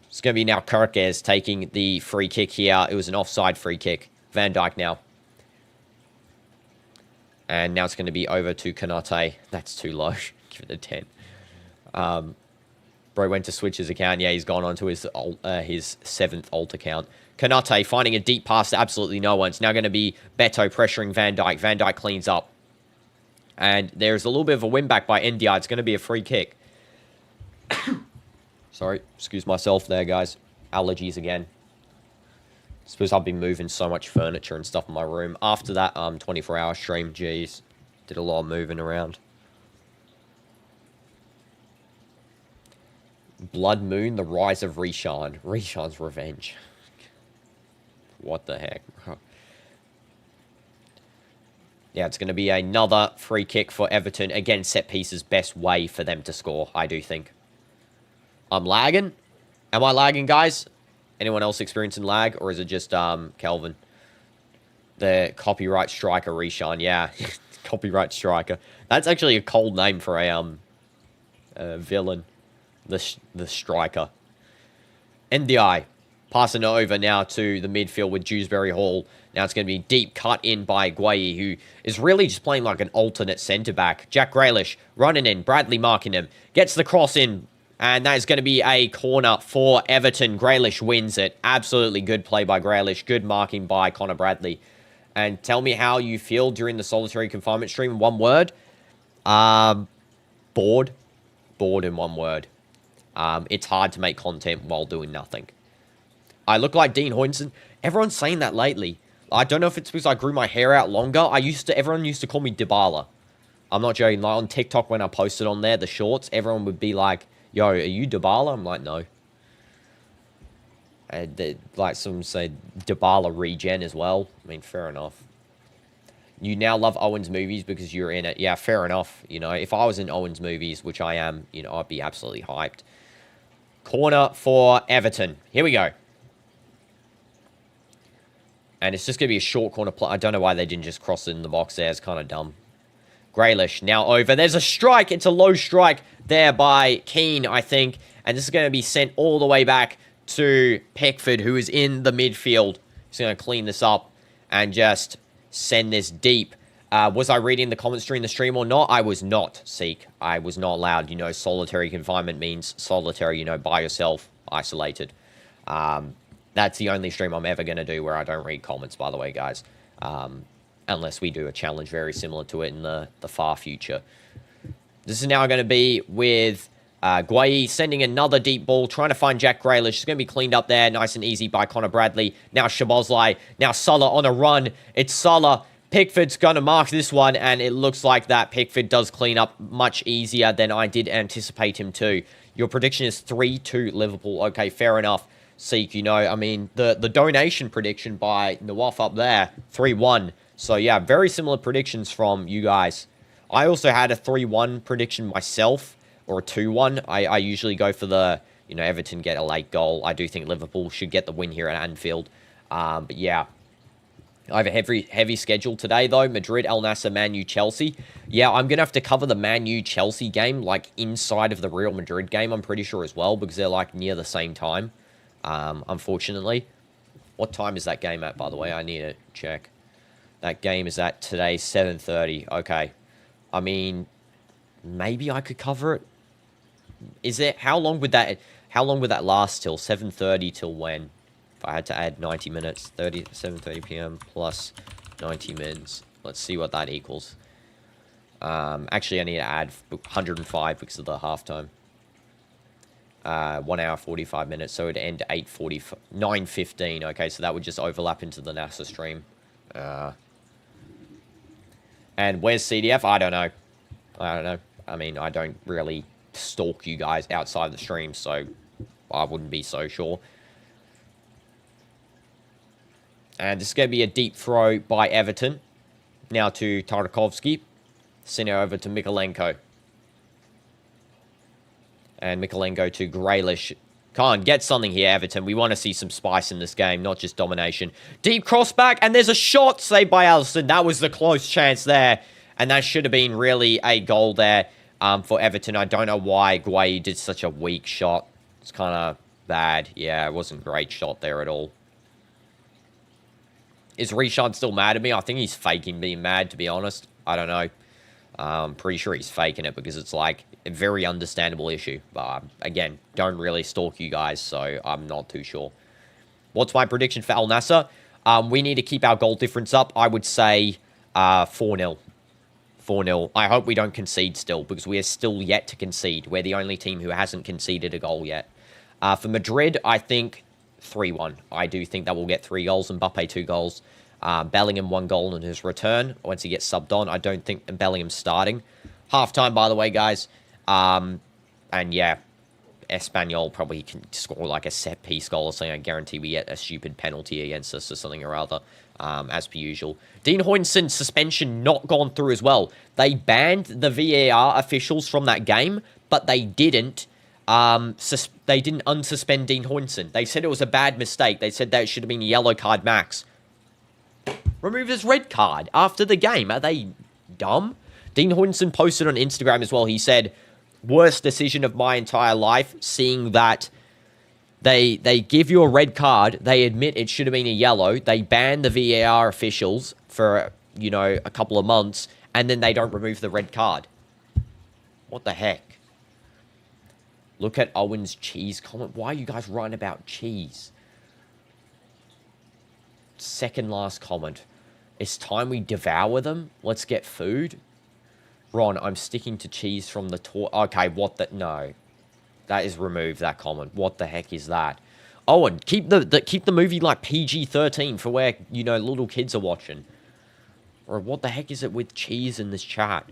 It's going to be now Kirkes taking the free kick here. It was an offside free kick. Van Dijk now. And now it's going to be over to Kanate. That's too low. Give it a 10. Bro went to switch his account. Yeah, he's gone on to his 7th alt account. Kanate finding a deep pass to absolutely no one. It's now going to be Beto pressuring Van Dijk. Van Dijk cleans up. And there's a little bit of a win back by NDI. It's going to be a free kick. Sorry, excuse myself there, guys. Allergies again. Suppose I've been moving so much furniture and stuff in my room. After that 24-hour stream, geez, did a lot of moving around. Blood Moon, the rise of Rishan. Rishan's revenge. What the heck? Yeah, it's going to be another free kick for Everton. Again, set pieces, best way for them to score, I do think. I'm lagging. Am I lagging, guys? Anyone else experiencing lag? Or is it just Kelvin? The copyright striker, Rishan. Yeah, copyright striker. That's actually a cold name for a villain. The striker. NDI. Passing it over now to the midfield with Dewsbury Hall. Now it's going to be deep cut in by Guayi, who is really just playing like an alternate centre-back. Jack Grealish running in. Bradley marking him. Gets the cross in. And that is going to be a corner for Everton. Grealish wins it. Absolutely good play by Grealish. Good marking by Connor Bradley. And tell me how you feel during the solitary confinement stream in one word. Bored. Bored in one word. It's hard to make content while doing nothing. I look like Dean Hoyinson. Everyone's saying that lately. I don't know if it's because I grew my hair out longer. Everyone used to call me Dybala. I'm not joking. Like on TikTok when I posted on there, the shorts, everyone would be like, yo, are you Dybala? I'm like, no. And like some say Dybala regen as well. I mean, fair enough. You now love Owen's movies because you're in it. Yeah, fair enough. You know, if I was in Owen's movies, which I am, you know, I'd be absolutely hyped. Corner for Everton. Here we go. And it's just going to be a short corner play. I don't know why they didn't just cross it in the box there. It's kind of dumb. Grealish now over. There's a strike. It's a low strike there by Keane, I think. And this is going to be sent all the way back to Pickford, who is in the midfield. He's going to clean this up and just send this deep. Was I reading the comments during the stream or not? I was not, Seek. I was not allowed. You know, solitary confinement means solitary, you know, by yourself, isolated. That's the only stream I'm ever going to do where I don't read comments, by the way, guys. Unless we do a challenge very similar to it in the far future. This is now going to be with Guayi sending another deep ball, trying to find Jack Grealish. It's going to be cleaned up there, nice and easy by Connor Bradley. Now Szoboszlai, now Salah on a run. It's Salah. Pickford's going to mark this one, and it looks like that Pickford does clean up much easier than I did anticipate him to. Your prediction is 3-2 Liverpool. Okay, fair enough. Seek, you know, I mean, the donation prediction by Nawaf up there, 3-1. So, yeah, very similar predictions from you guys. I also had a 3-1 prediction myself, or a 2-1. I usually go for the, you know, Everton get a late goal. I do think Liverpool should get the win here at Anfield. But, yeah. I have a heavy schedule today, though. Madrid, El Nassr, Man U, Chelsea. Yeah, I'm going to have to cover the Man U Chelsea game, like, inside of the Real Madrid game, I'm pretty sure as well, because they're, like, near the same time, unfortunately. What time is that game at, by the way? I need to check. That game is at today, 7:30. Okay. I mean, maybe I could cover it. Is there... How long would that last till? 7:30 till when? If I had to add 90 minutes. 7:30 p.m. plus 90 minutes. Let's see what that equals. Actually, I need to add 105 because of the halftime. 1 hour, 45 minutes. So it'd end 9:15. Okay, so that would just overlap into the NASA stream. And where's CDF? I don't know. I mean, I don't really stalk you guys outside the stream, so I wouldn't be so sure. And this is going to be a deep throw by Everton. Now to Tarkovsky. Send it over to Mykolenko. And Mykolenko to Grealish. Come on, get something here, Everton. We want to see some spice in this game, not just domination. Deep cross back, and there's a shot saved by Alisson. That was the close chance there. And that should have been really a goal there for Everton. I don't know why Gueye did such a weak shot. It's kind of bad. Yeah, it wasn't a great shot there at all. Is Richard still mad at me? I think he's faking being mad, to be honest. I don't know. I'm pretty sure he's faking it because it's like a very understandable issue. But again, don't really stalk you guys, so I'm not too sure. What's my prediction for Al Nassr? We need to keep our goal difference up. I would say 4-0. 4-0. I hope we don't concede still because we are still yet to concede. We're the only team who hasn't conceded a goal yet. For Madrid, I think 3-1. I do think that we'll get 3 goals. Mbappe 2 goals. Bellingham 1 goal in his return once he gets subbed on. I don't think Bellingham's starting. Half-time, by the way, guys. And yeah, Espanyol probably can score like a set-piece goal or something. I guarantee we get a stupid penalty against us or something or other, as per usual. Dean Hoynson's suspension not gone through as well. They banned the VAR officials from that game, but they didn't. They didn't unsuspend Dean Hoynson. They said it was a bad mistake. They said that it should have been a yellow card max. Remove his red card after the game. Are they dumb? Dean Hoynson posted on Instagram as well. He said, worst decision of my entire life, seeing that they give you a red card. They admit it should have been a yellow. They ban the VAR officials for, you know, a couple of months, and then they don't remove the red card. What the heck? Look at Owen's cheese comment. Why are you guys writing about cheese? Second last comment. It's time we devour them. Let's get food. Ron, I'm sticking to cheese from the tour. Okay, what the... No. That is removed, that comment. What the heck is that? Owen, keep the movie like PG-13 for where, you know, little kids are watching. Or what the heck is it with cheese in this chat?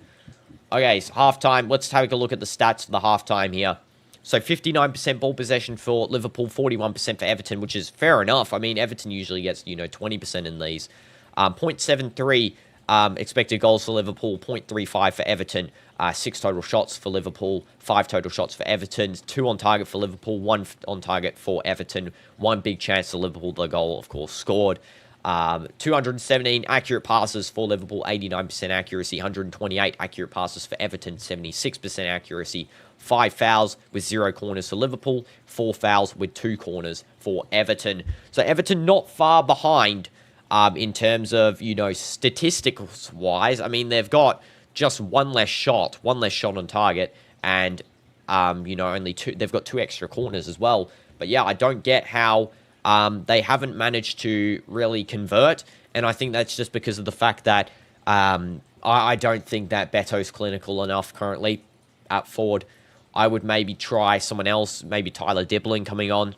Okay, so halftime. Let's take a look at the stats for the halftime here. So 59% ball possession for Liverpool, 41% for Everton, which is fair enough. I mean, Everton usually gets, you know, 20% in these. 0.73 expected goals for Liverpool, 0.35 for Everton, 6 total shots for Liverpool, 5 total shots for Everton, 2 on target for Liverpool, 1 on target for Everton, 1 big chance for Liverpool. The goal, of course, scored. 217 accurate passes for Liverpool, 89% accuracy, 128 accurate passes for Everton, 76% accuracy, 5 fouls with 0 corners for Liverpool, 4 fouls with 2 corners for Everton. So Everton not far behind in terms of, you know, statistics-wise. I mean, they've got just one less shot on target, and, you know, only 2, they've got 2 extra corners as well. But yeah, I don't get how they haven't managed to really convert, and I think that's just because of the fact that I don't think that Beto's clinical enough currently at forward. I would maybe try someone else, maybe Tyler Dibling coming on,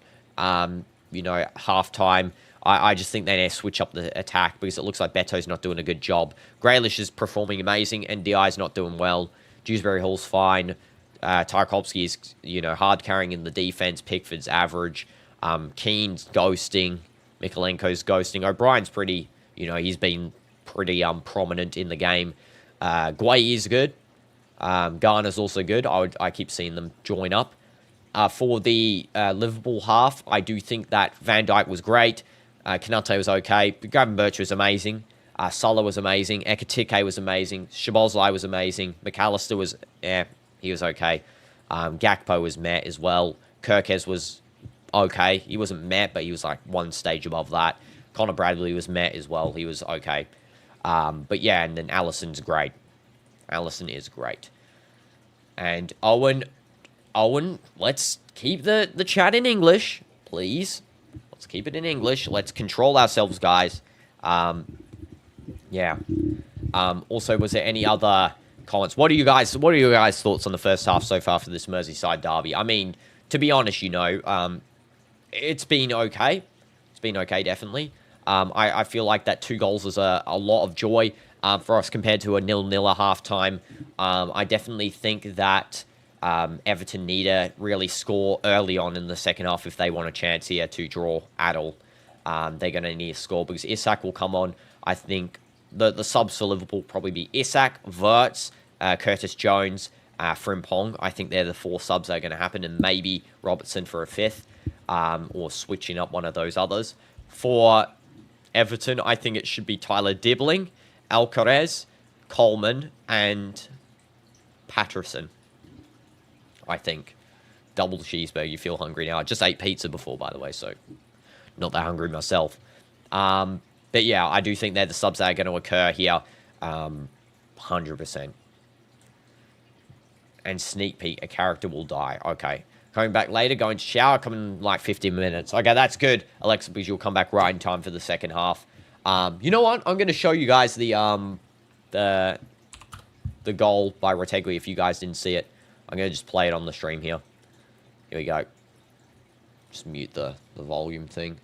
you know, halftime. I just think they need to switch up the attack because it looks like Beto's not doing a good job. Grealish is performing amazing, and DI's not doing well. Dewsbury Hall's fine. Tarkovsky is, you know, hard carrying in the defense. Pickford's average. Keane's ghosting. Mykolenko's ghosting. O'Brien's pretty, you know, he's been pretty prominent in the game. Gueye is good. Garner's also good. I keep seeing them join up. For the Liverpool half, I do think that Van Dijk was great. Kanate was okay. Gravenberch was amazing. Salah was amazing. Ekitike was amazing. Szoboszlai was amazing. McAllister was, he was okay. Gakpo was meh as well. Kirkes was okay. He wasn't met, but he was like one stage above that. Connor Bradley was met as well. He was okay. But yeah, and then Allison's great. Allison is great. And Owen, let's keep the chat in English, please. Let's keep it in English. Let's control ourselves, guys. Yeah. Also, was there any other comments? What are you guys' thoughts on the first half so far for this Merseyside derby? I mean, to be honest, it's been okay. It's been okay, definitely. I feel like that 2 goals is a lot of joy for us compared to a 0-0 at halftime. I definitely think that Everton need to really score early on in the second half if they want a chance here to draw at all. They're going to need to score because Isak will come on. I think the subs for Liverpool probably be Isak, Wirtz, Curtis Jones, Frimpong. I think they're the 4 subs that are going to happen, and maybe Robertson for a 5th, or switching up one of those others. For Everton, I think it should be Tyler Dibbling, Alcaraz, Coleman, and Patterson. I think. Double cheeseburger, you feel hungry now. I just ate pizza before, by the way, so not that hungry myself. But yeah, I do think they're the subs that are going to occur here. 100%. And sneak peek, a character will die. Okay. Coming back later, going to shower, coming in like 15 minutes. Okay, that's good, Alexa, because you'll come back right in time for the second half. You know what? I'm going to show you guys the goal by Retegui if you guys didn't see it. I'm going to just play it on the stream here. Here we go. Just mute the volume thing.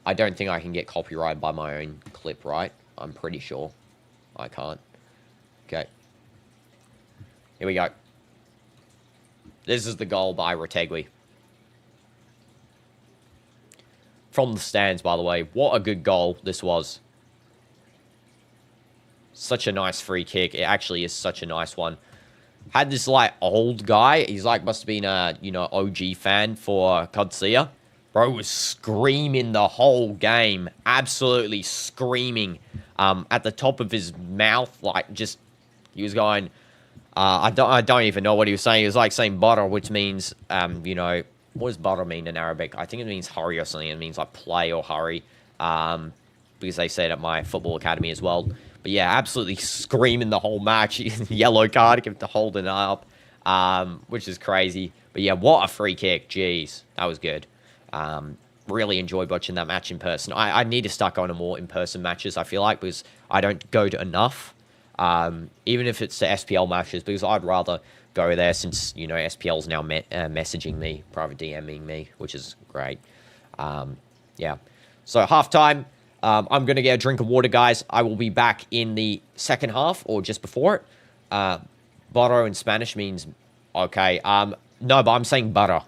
I don't think I can get copyrighted by my own clip, right? I'm pretty sure I can't. Okay. Here we go. This is the goal by Retegui. From the stands, by the way. What a good goal this was. Such a nice free kick. It actually is such a nice one. Had this, like, old guy. He's, like, must have been a, OG fan for Kodsia. Bro was screaming the whole game. Absolutely screaming. At the top of his mouth, like, just... He was going... I don't even know what he was saying. He was, like, saying butter, which means, what does butter mean in Arabic? I think it means hurry or something. It means, like, play or hurry. Because they say it at my football academy as well. But yeah, absolutely screaming the whole match. Yellow card, give it to holding up, which is crazy. But yeah, what a free kick. Jeez, that was good. Really enjoyed watching that match in person. I need to start going to more in-person matches, I feel like, because I don't go to enough. Even if it's the SPL matches, because I'd rather go there since, SPL's now messaging me, private DMing me, which is great. Yeah. So, halftime. I'm going to get a drink of water, guys. I will be back in the second half, or just before it. Butter in Spanish means, okay. No, but I'm saying butter.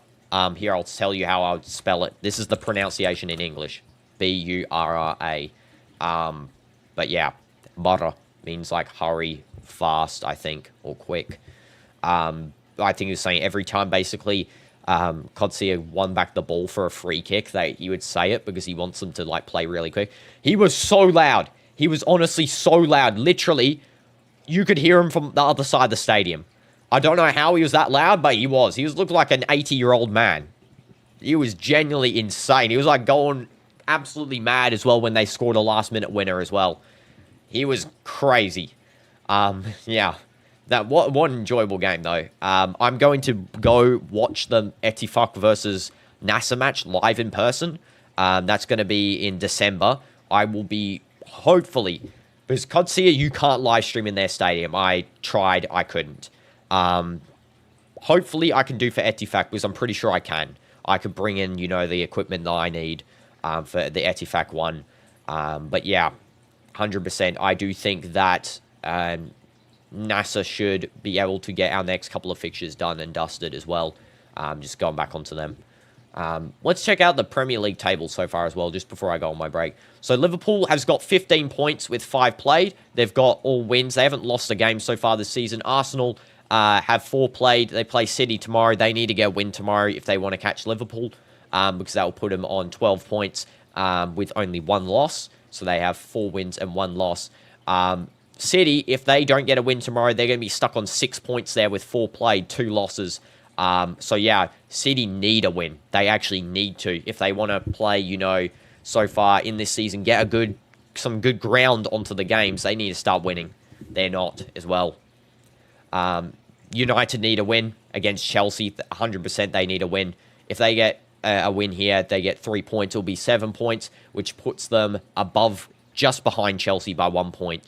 Here, I'll tell you how I would spell it. This is the pronunciation in English. B-U-R-R-A. But yeah, butter means like hurry, fast, I think, or quick. I think he was saying every time, basically, Kodsia won back the ball for a free kick, that he would say it because he wants them to, like, play really quick. He was so loud. He was honestly so loud. Literally, you could hear him from the other side of the stadium. I don't know how he was that loud, but he was. He looked like an 80-year-old man. He was genuinely insane. He was, like, going absolutely mad as well when they scored a last-minute winner as well. He was crazy. Yeah. What an enjoyable game, though. I'm going to go watch the Etifak versus NASA match live in person. That's going to be in December. I will be, hopefully, because Kodsia, you can't live stream in their stadium. I tried, I couldn't. Hopefully, I can do for Etifak, because I'm pretty sure I can. I could bring in, the equipment that I need for the Etifak one. But yeah, 100%. I do think that... NASA should be able to get our next couple of fixtures done and dusted as well. Just going back onto them. Let's check out the Premier League table so far as well, just before I go on my break. So Liverpool has got 15 points with 5 played. They've got all wins. They haven't lost a game so far this season. Arsenal have 4 played. They play City tomorrow. They need to get a win tomorrow if they want to catch Liverpool, because that will put them on 12 points with only 1 loss. So they have 4 wins and 1 loss. City, if they don't get a win tomorrow, they're going to be stuck on 6 points there with 4 played, 2 losses. So yeah, City need a win. They actually need to if they want to play. So far in this season, get some good ground onto the games. They need to start winning. They're not as well. United need a win against Chelsea. 100% they need a win. If they get a win here, they get 3 points. It'll be 7 points, which puts them just behind Chelsea by 1 point.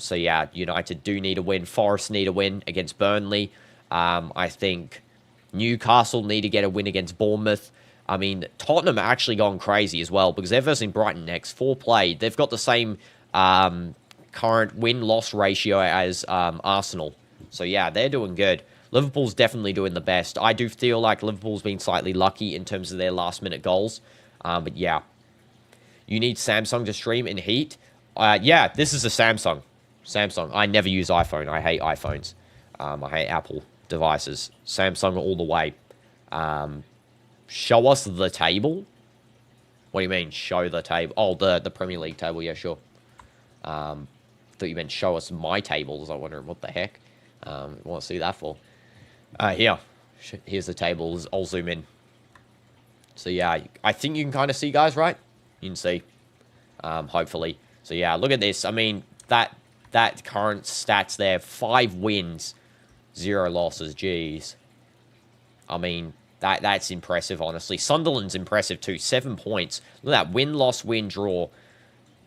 So yeah, United do need a win. Forest need a win against Burnley. I think Newcastle need to get a win against Bournemouth. I mean, Tottenham are actually gone crazy as well because they're versing Brighton next. 4 played. They've got the same current win-loss ratio as Arsenal. So yeah, they're doing good. Liverpool's definitely doing the best. I do feel like Liverpool's been slightly lucky in terms of their last-minute goals. But yeah, you need Samsung to stream in Heat. Yeah, this is a Samsung. I never use iPhone. I hate iPhones. I hate Apple devices. Samsung all the way. Show us the table? What do you mean, show the table? Oh, the Premier League table. Yeah, sure. Thought you meant show us my tables. I wonder what the heck. Want to see that for? Here. Here's the tables. I'll zoom in. So yeah, I think you can kind of see, guys, right? You can see. Hopefully. So yeah, look at this. I mean, that current stats there. 5 wins, 0 losses. Jeez. I mean, that's impressive, honestly. Sunderland's impressive too. 7 points. Look at that. Win, loss, win, draw.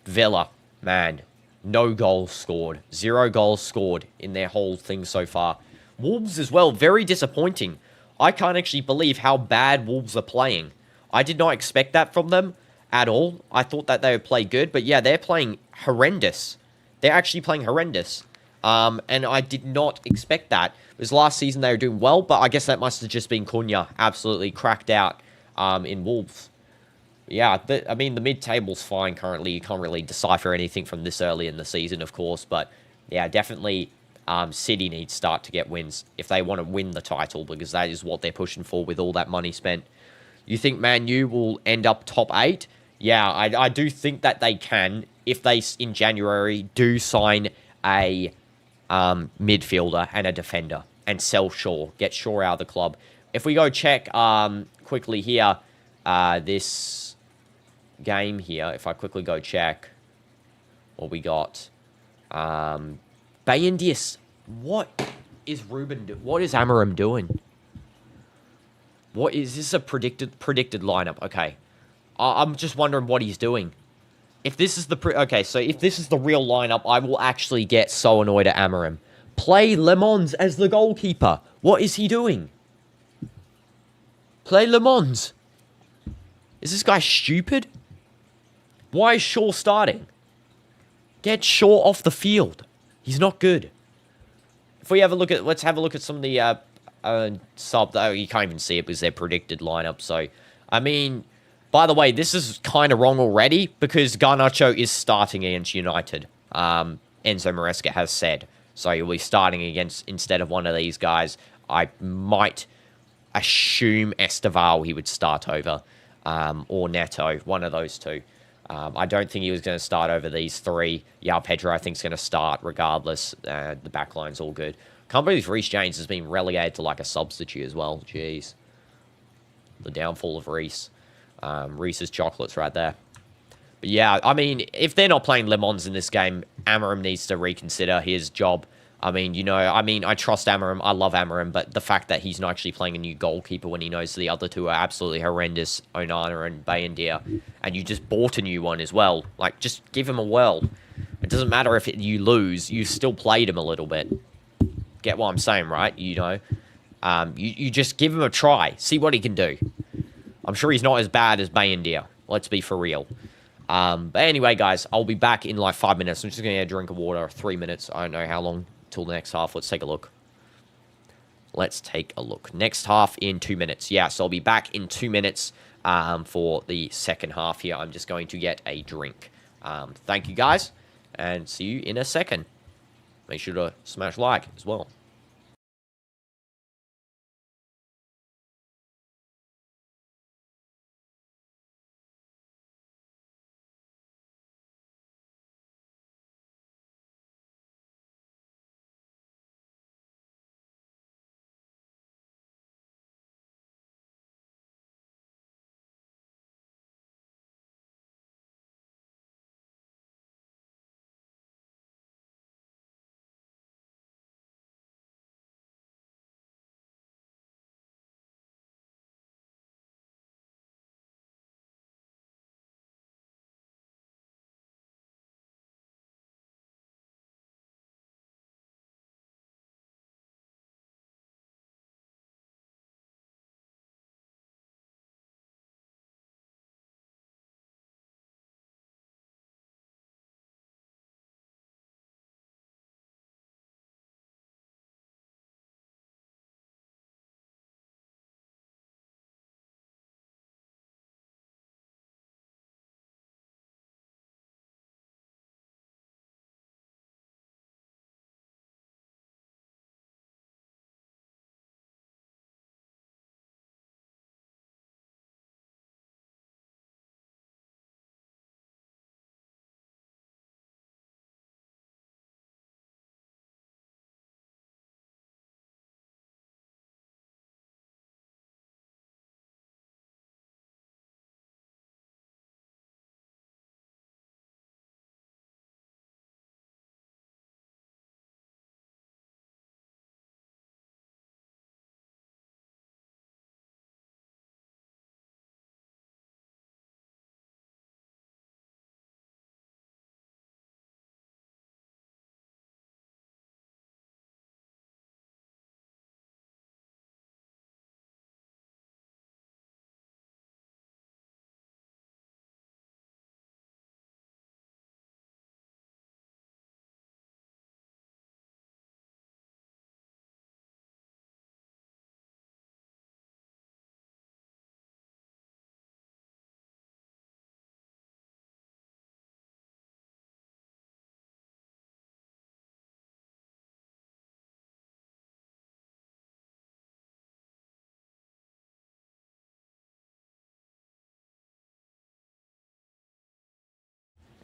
Villa, man. No goals scored. 0 goals scored in their whole thing so far. Wolves as well. Very disappointing. I can't actually believe how bad Wolves are playing. I did not expect that from them at all. I thought that they would play good. But yeah, they're playing horrendous. They're actually playing horrendous. And I did not expect that. Because last season they were doing well. But I guess that must have just been Cunha absolutely cracked out in Wolves. Yeah, I mean, the mid-table's fine currently. You can't really decipher anything from this early in the season, of course. But, yeah, definitely City needs to start to get wins if they want to win the title, because that is what they're pushing for with all that money spent. You think Man U will end up top 8? Yeah, I do think that they can if they, in January, do sign a midfielder and a defender and sell Shaw, get Shaw out of the club. If we go check quickly here, this game here, if I quickly go check what we got. Bein, what is what is Amarim doing? What is this a predicted lineup? Okay. I'm just wondering what he's doing. If this is so if this is the real lineup, I will actually get so annoyed at Amarim. Play Le Mans as the goalkeeper. What is he doing? Play Le Mans. Is this guy stupid? Why is Shaw starting? Get Shaw off the field. He's not good. If we have a look at, let's have a look at some of the sub. Oh, you can't even see it because they're predicted lineup. So, I mean, by the way, this is kind of wrong already because Garnacho is starting against United. Enzo Maresca has said. So he'll be starting instead of one of these guys. I might assume Esteval he would start over. Or Neto, one of those two. I don't think he was going to start over these 3. Yao Pedro, I think, is going to start regardless. The backline's all good. Can't believe Reece James has been relegated to like a substitute as well. Jeez. The downfall of Reece. Reese's chocolates right there. But yeah, I mean, if they're not playing Le Mans in this game, Amarim needs to reconsider his job. I mean, I trust Amarim. I love Amarim, but the fact that he's not actually playing a new goalkeeper when he knows the other 2 are absolutely horrendous, Onana and Bein, and you just bought a new one as well. Like, just give him a whirl. It doesn't matter if you lose, you still played him a little bit. Get what I'm saying, right? You just give him a try. See what he can do. I'm sure he's not as bad as Bein. Let's be for real. But anyway, guys, I'll be back in like 5 minutes. I'm just going to get a drink of water. 3 minutes. I don't know how long till the next half. Let's take a look. Next half in 2 minutes. Yeah, so I'll be back in 2 minutes for the second half here. I'm just going to get a drink. Thank you, guys, and see you in a second. Make sure to smash like as well.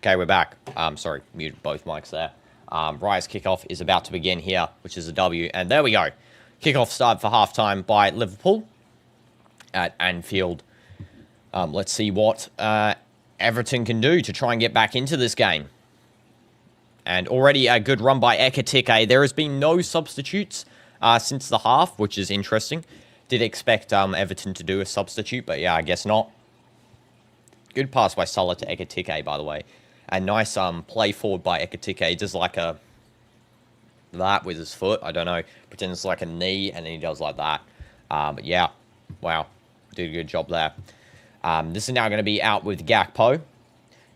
Okay, we're back. Sorry, muted both mics there. Riot's kickoff is about to begin here, which is a W. And there we go. Kickoff start for halftime by Liverpool at Anfield. Let's see what Everton can do to try and get back into this game. And already a good run by Ekitike. There has been no substitutes since the half, which is interesting. Did expect Everton to do a substitute, but yeah, I guess not. Good pass by Salah to Ekitike, by the way. A nice play forward by Ekitike. He does like a... that with his foot. I don't know. Pretends it's like a knee, and then he does like that. But yeah. Wow. Did a good job there. This is now going to be out with Gakpo.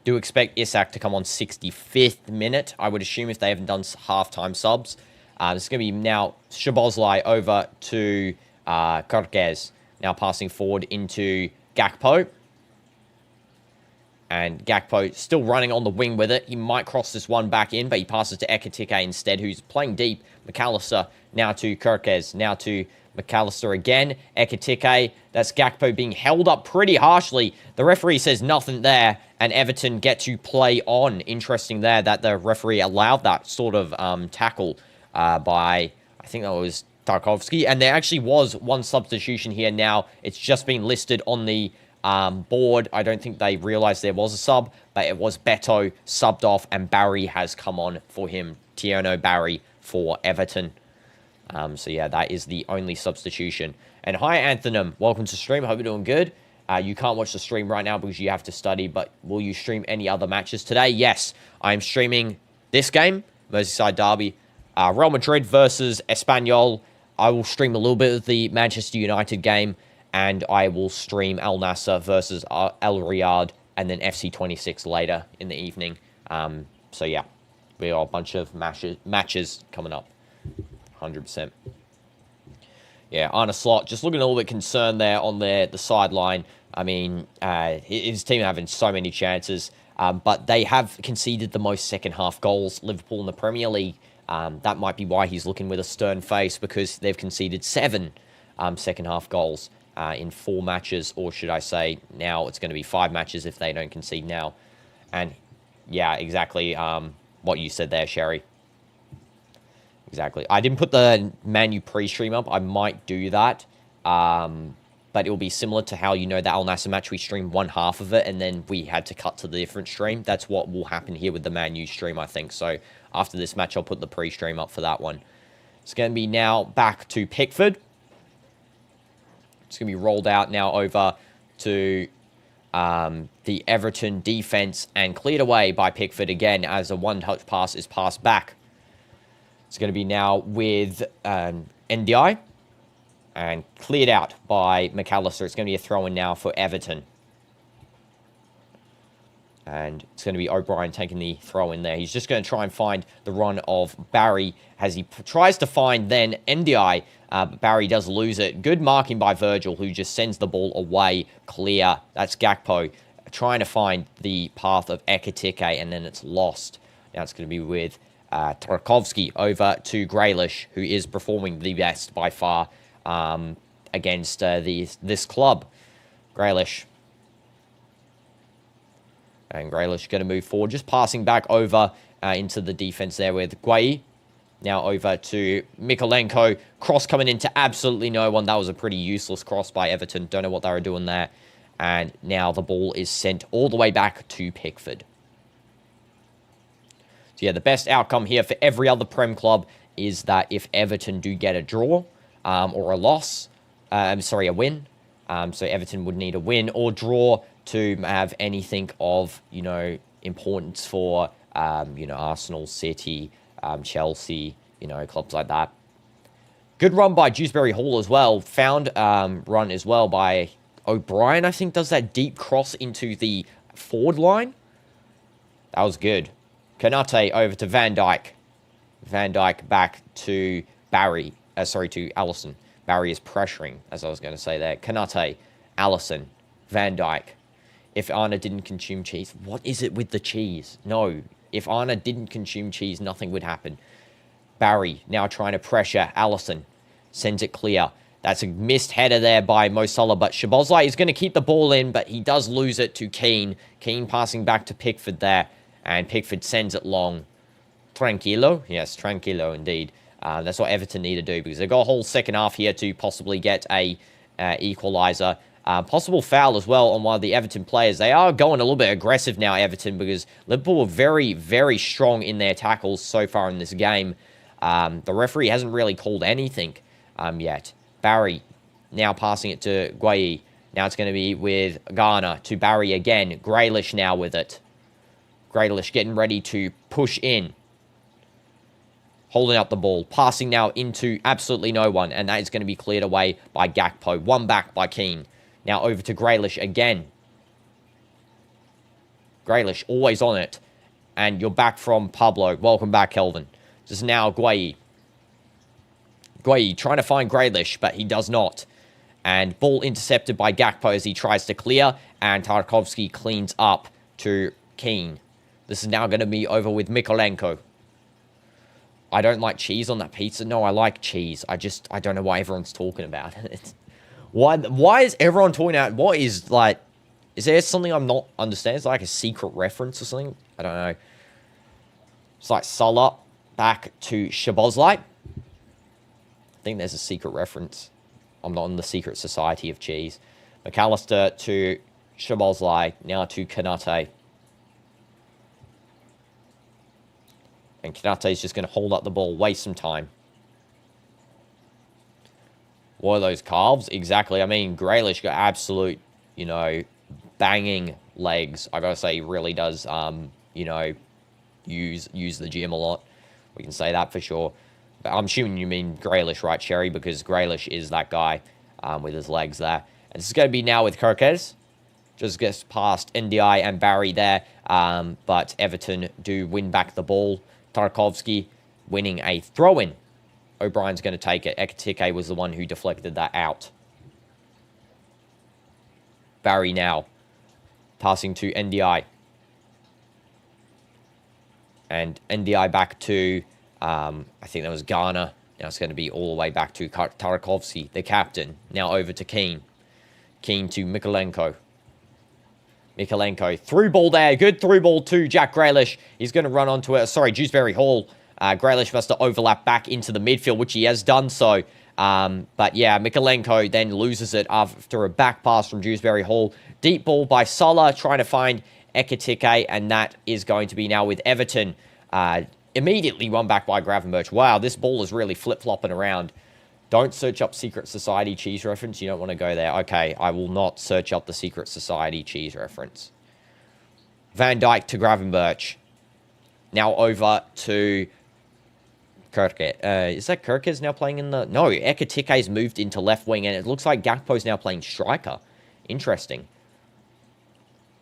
Do expect Isak to come on 65th minute. I would assume if they haven't done halftime subs. This is going to be now Szoboszlai over to Kerkez. Now passing forward into Gakpo. And Gakpo still running on the wing with it. He might cross this one back in, but he passes to Ekitike instead, who's playing deep. McAllister now to Kerkez. Now to McAllister again. Ekitike. That's Gakpo being held up pretty harshly. The referee says nothing there, and Everton get to play on. Interesting there that the referee allowed that sort of tackle by, I think that was Tarkovsky. And there actually was one substitution here now. It's just been listed on the board. I don't think they realized there was a sub, but it was Beto subbed off, and Barry has come on for him. Tierno Barry for Everton. So yeah, that is the only substitution. And hi, Anthony. Welcome to stream. I hope you're doing good. You can't watch the stream right now because you have to study, but will you stream any other matches today? Yes, I'm streaming this game, Merseyside Derby, Real Madrid versus Espanyol. I will stream a little bit of the Manchester United game, and I will stream Al Nassr versus El Riyadh, and then FC26 later in the evening. So yeah, we got a bunch of matches coming up. 100%. Yeah, Arne Slot just looking a little bit concerned there on the sideline. I mean, his team having so many chances, but they have conceded the most second-half goals, Liverpool in the Premier League. That might be why he's looking with a stern face, because they've conceded 7 second-half goals in 4 matches, or should I say now it's going to be 5 matches if they don't concede now. And yeah, exactly what you said there, Sherry. Exactly. I didn't put the Man U pre-stream up. I might do that. But it will be similar to how, you know, the Al Nassr match, we streamed one half of it and then we had to cut to the different stream. That's what will happen here with the Man U stream, I think. So after this match, I'll put the pre-stream up for that one. It's going to be now back to Pickford. It's going to be rolled out now over to the Everton defense and cleared away by Pickford again as a one-touch pass is passed back. It's going to be now with NDI and cleared out by McAllister. It's going to be a throw-in now for Everton. And it's going to be O'Brien taking the throw-in there. He's just going to try and find the run of Barry as he tries to find then NDI. But Barry does lose it. Good marking by Virgil, who just sends the ball away. Clear. That's Gakpo trying to find the path of Ekitike, and then it's lost. Now it's going to be with Tarkovsky over to Grealish, who is performing the best by far against this club. Grealish. And Grealish going to move forward, just passing back over into the defense there with Guai. Now over to Mikolenko. Cross coming into absolutely no one. That was a pretty useless cross by Everton. Don't know what they were doing there. And now the ball is sent all the way back to Pickford. So yeah, the best outcome here for every other Prem club is that if Everton do get a draw or a loss, a win. So Everton would need a win or draw to have anything of, you know, importance for, Arsenal, City, Chelsea, clubs like that. Good run by Dewsbury Hall as well. Found run as well by O'Brien, I think, does that deep cross into the forward line. That was good. Konate over to Van Dijk. Van Dijk back to Barry. To Alisson. Barry is pressuring, as I was going to say there. Konate, Alisson, Van Dijk. If Arne didn't consume cheese, what is it with the cheese? No, if Arne didn't consume cheese, nothing would happen. Barry now trying to pressure Alisson. Sends it clear. That's a missed header there by Mo Salah, but Szoboszlai is going to keep the ball in, but he does lose it to Keane. Keane passing back to Pickford there. And Pickford sends it long. Tranquilo. Yes, tranquilo indeed. That's what Everton need to do because they've got a whole second half here to possibly get a equaliser. Possible foul as well on one of the Everton players. They are going a little bit aggressive now, Everton, because Liverpool were very, very strong in their tackles so far in this game. The referee hasn't really called anything yet. Barry now passing it to Gueye. Now it's going to be with Ghana to Barry again. Grealish now with it. Grealish getting ready to push in. Holding up the ball. Passing now into absolutely no one. And that is going to be cleared away by Gakpo. One back by Keane. Now over to Grealish again. Grealish always on it. And you're back from Pablo. Welcome back, Kelvin. This is now Gueye. Gueye trying to find Grealish, but he does not. And ball intercepted by Gakpo as he tries to clear. And Tarkovsky cleans up to Keane. This is now going to be over with Mykolenko. I don't like cheese on that pizza. No, I like cheese. I don't know why everyone's talking about it. Why is everyone talking about, what is, like, is there something I'm not understanding? Is it like a secret reference or something? I don't know. It's like Salah back to Szoboszlai. I think there's a secret reference. I'm not in the secret society of cheese. McAllister to Szoboszlai. Now to Kanate. And Kanate is just going to hold up the ball, waste some time. What are those calves? Exactly. I mean, Grealish got absolute, you know, banging legs. I got to say, he really does, you know, use the gym a lot. We can say that for sure. But I'm assuming you mean Grealish, right, Sherry? Because Grealish is that guy with his legs there. And this is going to be now with Kirkes. Just gets past NDI and Barry there. But Everton do win back the ball. Tarkovsky winning a throw-in. O'Brien's going to take it. Ekitike was the one who deflected that out. Barry now. Passing to NDI. And NDI back to, I think that was Ghana. Now it's going to be all the way back to Tarkovsky, the captain. Now over to Keane. Keane to Mykolenko. Mykolenko, through ball there. Good through ball to Jack Grealish. He's going to run onto it. Sorry, Dewsbury Hall. Grealish must have overlapped back into the midfield, which he has done so. But yeah, Mykolenko then loses it after a back pass from Dewsbury Hall. Deep ball by Salah, trying to find Ekitike, and that is going to be now with Everton. Immediately won back by Gravenberch. Wow, this ball is really flip-flopping around. Don't search up Secret Society cheese reference. You don't want to go there. Okay, I will not search up the Secret Society cheese reference. Van Dijk to Gravenberch. Now over to Kirke. Is that Kirke's now playing in the... No, Ekitike's moved into left wing, and it looks like Gakpo's now playing striker. Interesting.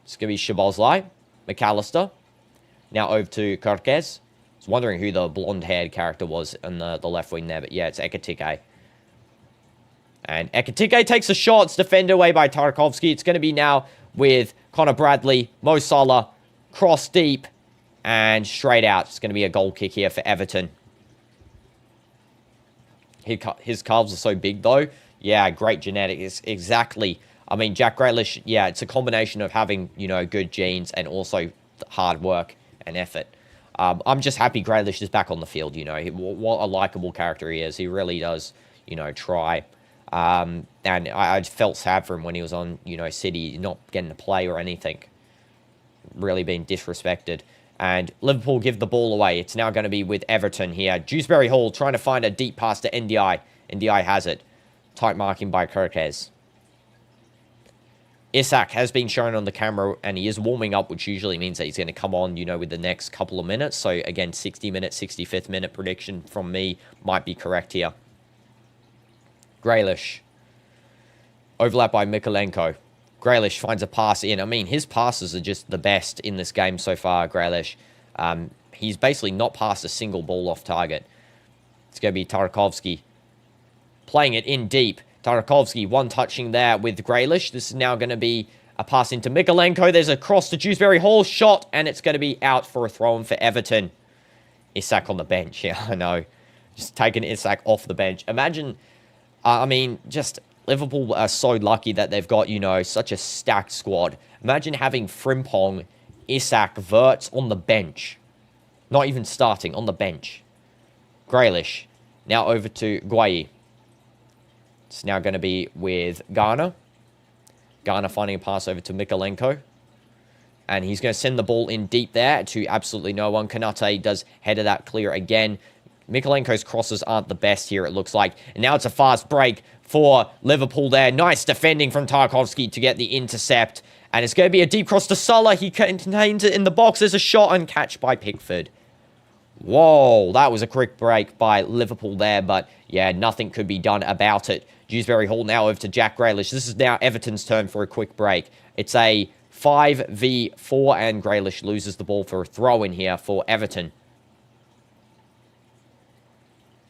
It's going to be Szoboszlai. McAllister. Now over to Kirkes. I was wondering who the blonde-haired character was in the left wing there, but yeah, it's Ekitike. And Ekitike takes a shot. It's defended away by Tarkovsky. It's going to be now with Connor Bradley, Mo Salah, cross deep, and straight out. It's going to be a goal kick here for Everton. His calves are so big, though. Yeah, great genetics. Exactly. I mean, Jack Grealish, yeah, it's a combination of having, you know, good genes and also hard work and effort. I'm just happy Grealish is back on the field, you know. What a likable character he is. He really does, you know, try. And I felt sad for him when he was on, you know, City, not getting to play or anything. Really being disrespected. And Liverpool give the ball away. It's now going to be with Everton here. Dewsbury Hall trying to find a deep pass to NDI. NDI has it. Tight marking by Kirkes. Isak has been shown on the camera, and he is warming up, which usually means that he's going to come on, you know, with the next couple of minutes. So, again, 60-minute, 65th minute prediction from me might be correct here. Grealish. Overlap by Mykolenko. Grealish finds a pass in. I mean, his passes are just the best in this game so far, Grealish. He's basically not passed a single ball off target. It's going to be Tarkovsky. Playing it in deep. Tarkovsky, one touching there with Grealish. This is now going to be a pass into Mykolenko. There's a cross to Dewsbury Hall. Shot, and it's going to be out for a throw-in for Everton. Isak on the bench. Yeah, I know. Just taking Isak off the bench. Imagine, I mean, just Liverpool are so lucky that they've got, you know, such a stacked squad. Imagine having Frimpong Isak, Verts on the bench. Not even starting, on the bench. Grealish. Now over to Guayi. It's now going to be with Garner. Garner finding a pass over to Mykolenko. And he's going to send the ball in deep there to absolutely no one. Konate does header that clear again. Mykolenko's crosses aren't the best here, it looks like. And now it's a fast break for Liverpool there. Nice defending from Tarkowski to get the intercept. And it's going to be a deep cross to Salah. He contains it in the box. There's a shot and catch by Pickford. Whoa, that was a quick break by Liverpool there. But yeah, nothing could be done about it. Dewsbury Hall now over to Jack Grealish. This is now Everton's turn for a quick break. It's a 5v4 and Grealish loses the ball for a throw in here for Everton.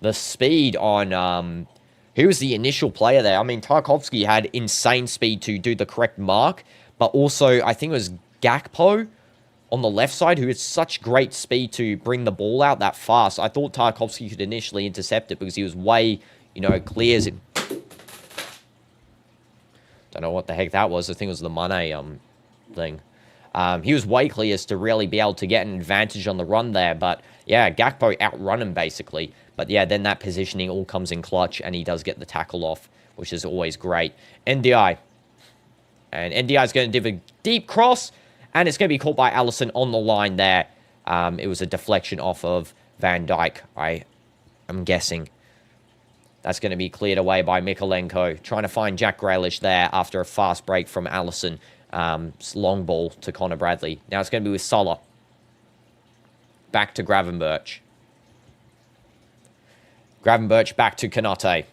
The speed on, who was the initial player there? I mean, Tarkowski had insane speed to do the correct mark, but also I think it was Gakpo on the left side who had such great speed to bring the ball out that fast. I thought Tarkowski could initially intercept it because he was way, clear as it. Don't know what the heck that was. I think it was the Mane thing. He was way clear as to really be able to get an advantage on the run there. But yeah, Gakpo outrun him basically. But yeah, then that positioning all comes in clutch and he does get the tackle off, which is always great. NDI. And NDI is going to give a deep cross and it's going to be caught by Alisson on the line there. It was a deflection off of Van Dijk, I'm guessing. That's going to be cleared away by Mykolenko. Trying to find Jack Grealish there after a fast break from Alisson. Long ball to Connor Bradley. Now it's going to be with Salah. Back to Gravenberch. Gravenberch back to Konate.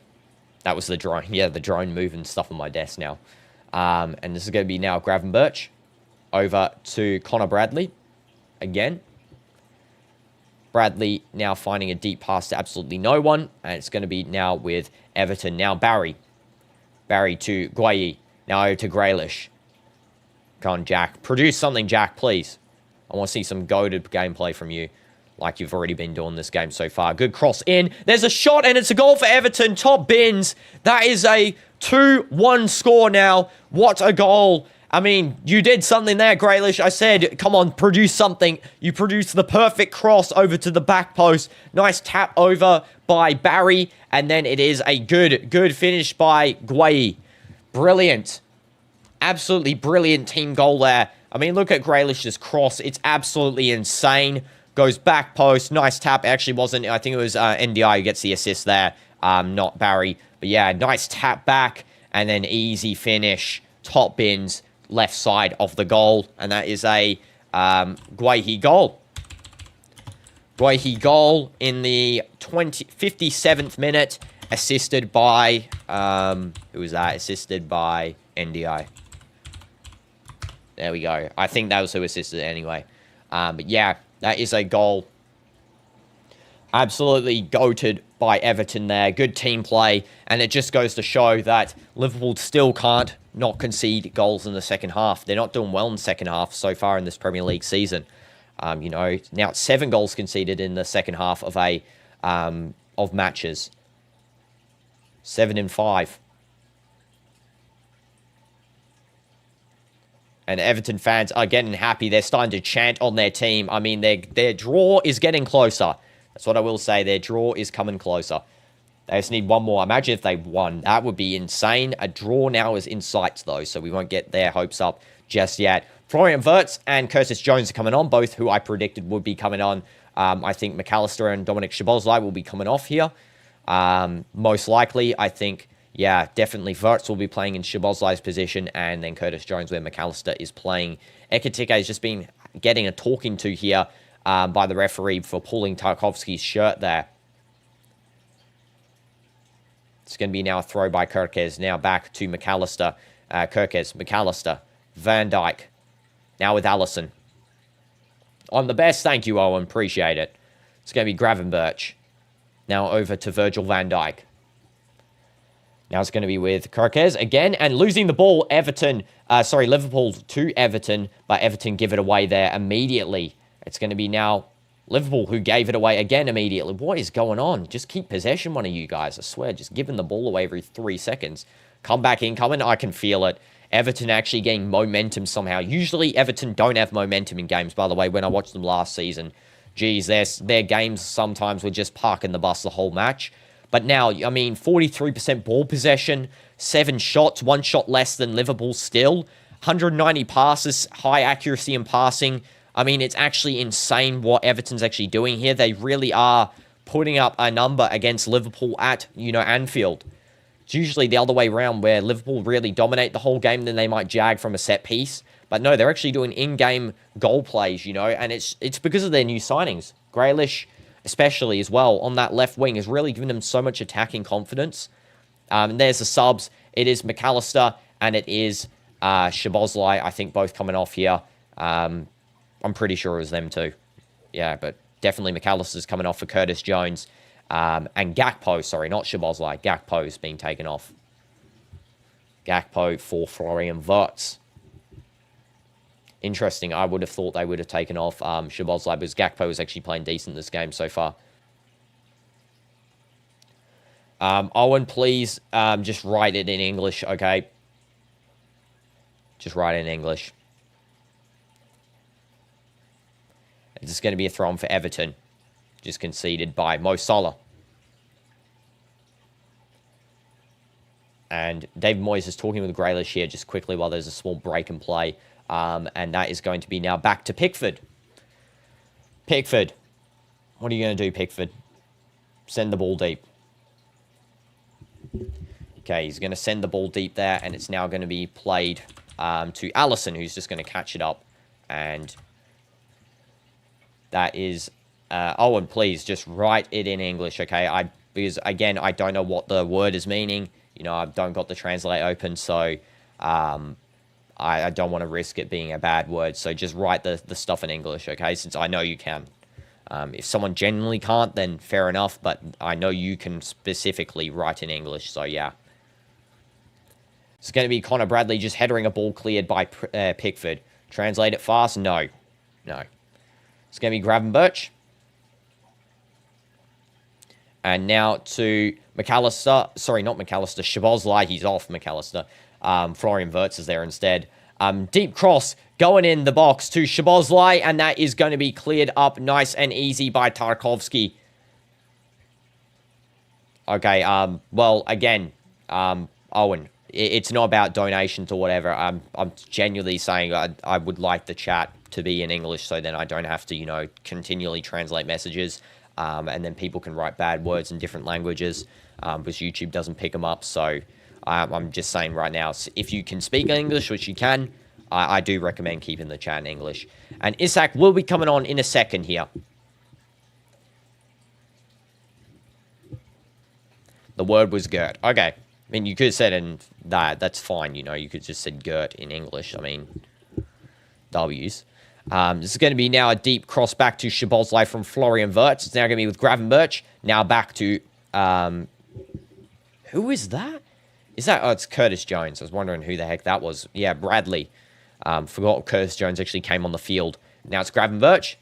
That was the drone. Yeah, the drone moving stuff on my desk now. And this is going to be now Gravenberch. Over to Connor Bradley. Again. Bradley now finding a deep pass to absolutely no one. And it's going to be now with Everton. Now Barry. Barry to Guayi. Now over to Grealish. Come on, Jack. Produce something, Jack, please. I want to see some goated gameplay from you, like you've already been doing this game so far. Good cross in. There's a shot, and it's a goal for Everton. Top bins. That is a 2-1 score now. What a goal. I mean, you did something there, Grealish. I said, come on, produce something. You produced the perfect cross over to the back post. Nice tap over by Barry, and then it is a good finish by Guayi. Brilliant. Absolutely brilliant team goal there. I mean, look at Grealish's cross. It's absolutely insane. Goes back post. Nice tap. It actually wasn't. I think it was NDI who gets the assist there. Not Barry. But yeah, nice tap back. And then easy finish. Top bins. Left side of the goal. And that is a Guayi goal. Guayi goal in the 57th minute. Assisted by... who was that? Assisted by NDI. There we go. I think that was who assisted it anyway. But yeah, that is a goal. Absolutely goated by Everton there. Good team play. And it just goes to show that Liverpool still can't not concede goals in the second half. They're not doing well in the second half so far in this Premier League season. Now it's 7 goals conceded in the second half of of matches. 7 in 5. And Everton fans are getting happy. They're starting to chant on their team. I mean, their draw is getting closer. That's what I will say. Their draw is coming closer. They just need one more. Imagine if they won. That would be insane. A draw now is in sight, though, so we won't get their hopes up just yet. Florian Wirtz and Curtis Jones are coming on, both who I predicted would be coming on. I think McAllister and Dominic Szoboszlai will be coming off here. Most likely, I think... Yeah, definitely Wirtz will be playing in Szoboszlai's position, and then Curtis Jones where McAllister is playing. Ekitike has just been getting a talking to here by the referee for pulling Tarkowski's shirt there. It's going to be now a throw by Kerkez. Now back to McAllister. Kerkez, McAllister, Van Dijk. Now with Alisson. On the best, thank you, Owen. Appreciate it. It's going to be Gravenberch. Now over to Virgil van Dijk. Now it's going to be with Kerkez again, and losing the ball, Liverpool to Everton, but Everton give it away there immediately. It's going to be now Liverpool who gave it away again immediately. What is going on? Just keep possession, one of you guys. I swear, just giving the ball away every 3 seconds. comeback incoming. I can feel it. Everton actually getting momentum somehow. Usually Everton don't have momentum in games, by the way, when I watched them last season. Geez, their games sometimes were just parking the bus the whole match. But now, I mean, 43% ball possession, 7 shots, 1 shot less than Liverpool still. 190 passes, high accuracy in passing. I mean, it's actually insane what Everton's actually doing here. They really are putting up a number against Liverpool at, Anfield. It's usually the other way around where Liverpool really dominate the whole game, then they might jag from a set piece. But no, they're actually doing in-game goal plays, and it's because of their new signings. Grealish, especially as well, on that left wing, has really given them so much attacking confidence. And there's the subs. It is McAllister and it is Szoboszlai, I think, both coming off here. I'm pretty sure it was them too. Yeah, but definitely McAllister's coming off for Curtis Jones. And Gakpo, sorry, not Szoboszlai. Gakpo's being taken off. Gakpo for Florian Wirtz. Interesting. I would have thought they would have taken off Szoboszlai, because Gakpo is actually playing decent this game so far. Owen, please just write it in English, okay? Just write it in English. It's going to be a throw-in for Everton. Just conceded by Mo Salah. And David Moyes is talking with Grealish here just quickly while there's a small break in play. And that is going to be now back to Pickford. Pickford. What are you going to do, Pickford? Send the ball deep. Okay, he's going to send the ball deep there, and it's now going to be played to Alisson, who's just going to catch it up. And that is... Owen, please, just write it in English, okay? Because, again, I don't know what the word is meaning. I don't got the translate open, so I don't want to risk it being a bad word. So just write the stuff in English, okay? Since I know you can. If someone genuinely can't, then fair enough. But I know you can specifically write in English, so yeah. It's going to be Connor Bradley just headering a ball cleared by Pickford. Translate it fast? No. No. It's going to be Gravenberch. And now to McAllister. Sorry, not McAllister. Szoboszlai. He's off McAllister. Florian Wirtz is there instead. Deep cross going in the box to Szoboszlai. And that is going to be cleared up nice and easy by Tarkowski. Okay, well, again, Owen, it's not about donations or whatever. I'm genuinely saying I would like the chat to be in English so then I don't have to, continually translate messages. And then people can write bad words in different languages because YouTube doesn't pick them up. So I'm just saying right now, if you can speak English, which you can, I do recommend keeping the chat in English. And Isak will be coming on in a second here. The word was Gert. Okay. I mean, you could have said in that. That's fine, You could have just said Gert in English. I mean, W's. This is going to be now a deep cross back to Szoboszlai from Florian Wirtz. It's now going to be with Gravenberch. Now back to... who is that? Is that... Oh, it's Curtis Jones. I was wondering who the heck that was. Yeah, Bradley. Forgot Curtis Jones actually came on the field. Now it's Gravenberch.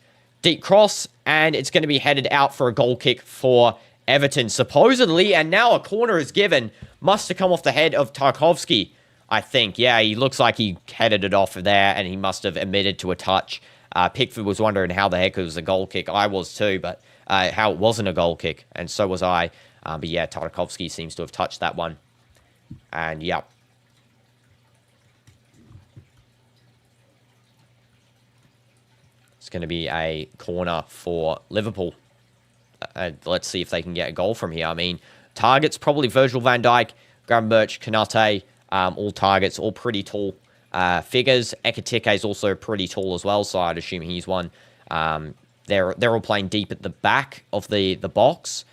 Deep cross. And it's going to be headed out for a goal kick for Everton, supposedly. And now a corner is given. Must have come off the head of Tarkowski. I think, yeah, he looks like he headed it off there, and he must have admitted to a touch. Pickford was wondering how the heck it was a goal kick. I was too, but how it wasn't a goal kick, and so was I. But yeah, Tarkowski seems to have touched that one. And, yeah. It's going to be a corner for Liverpool. Let's see if they can get a goal from here. I mean, targets probably Virgil van Dijk, Gravenberch, Konate. All targets, all pretty tall figures. Ekitike is also pretty tall as well, so I'd assume he's one. They're all playing deep at the back of the box,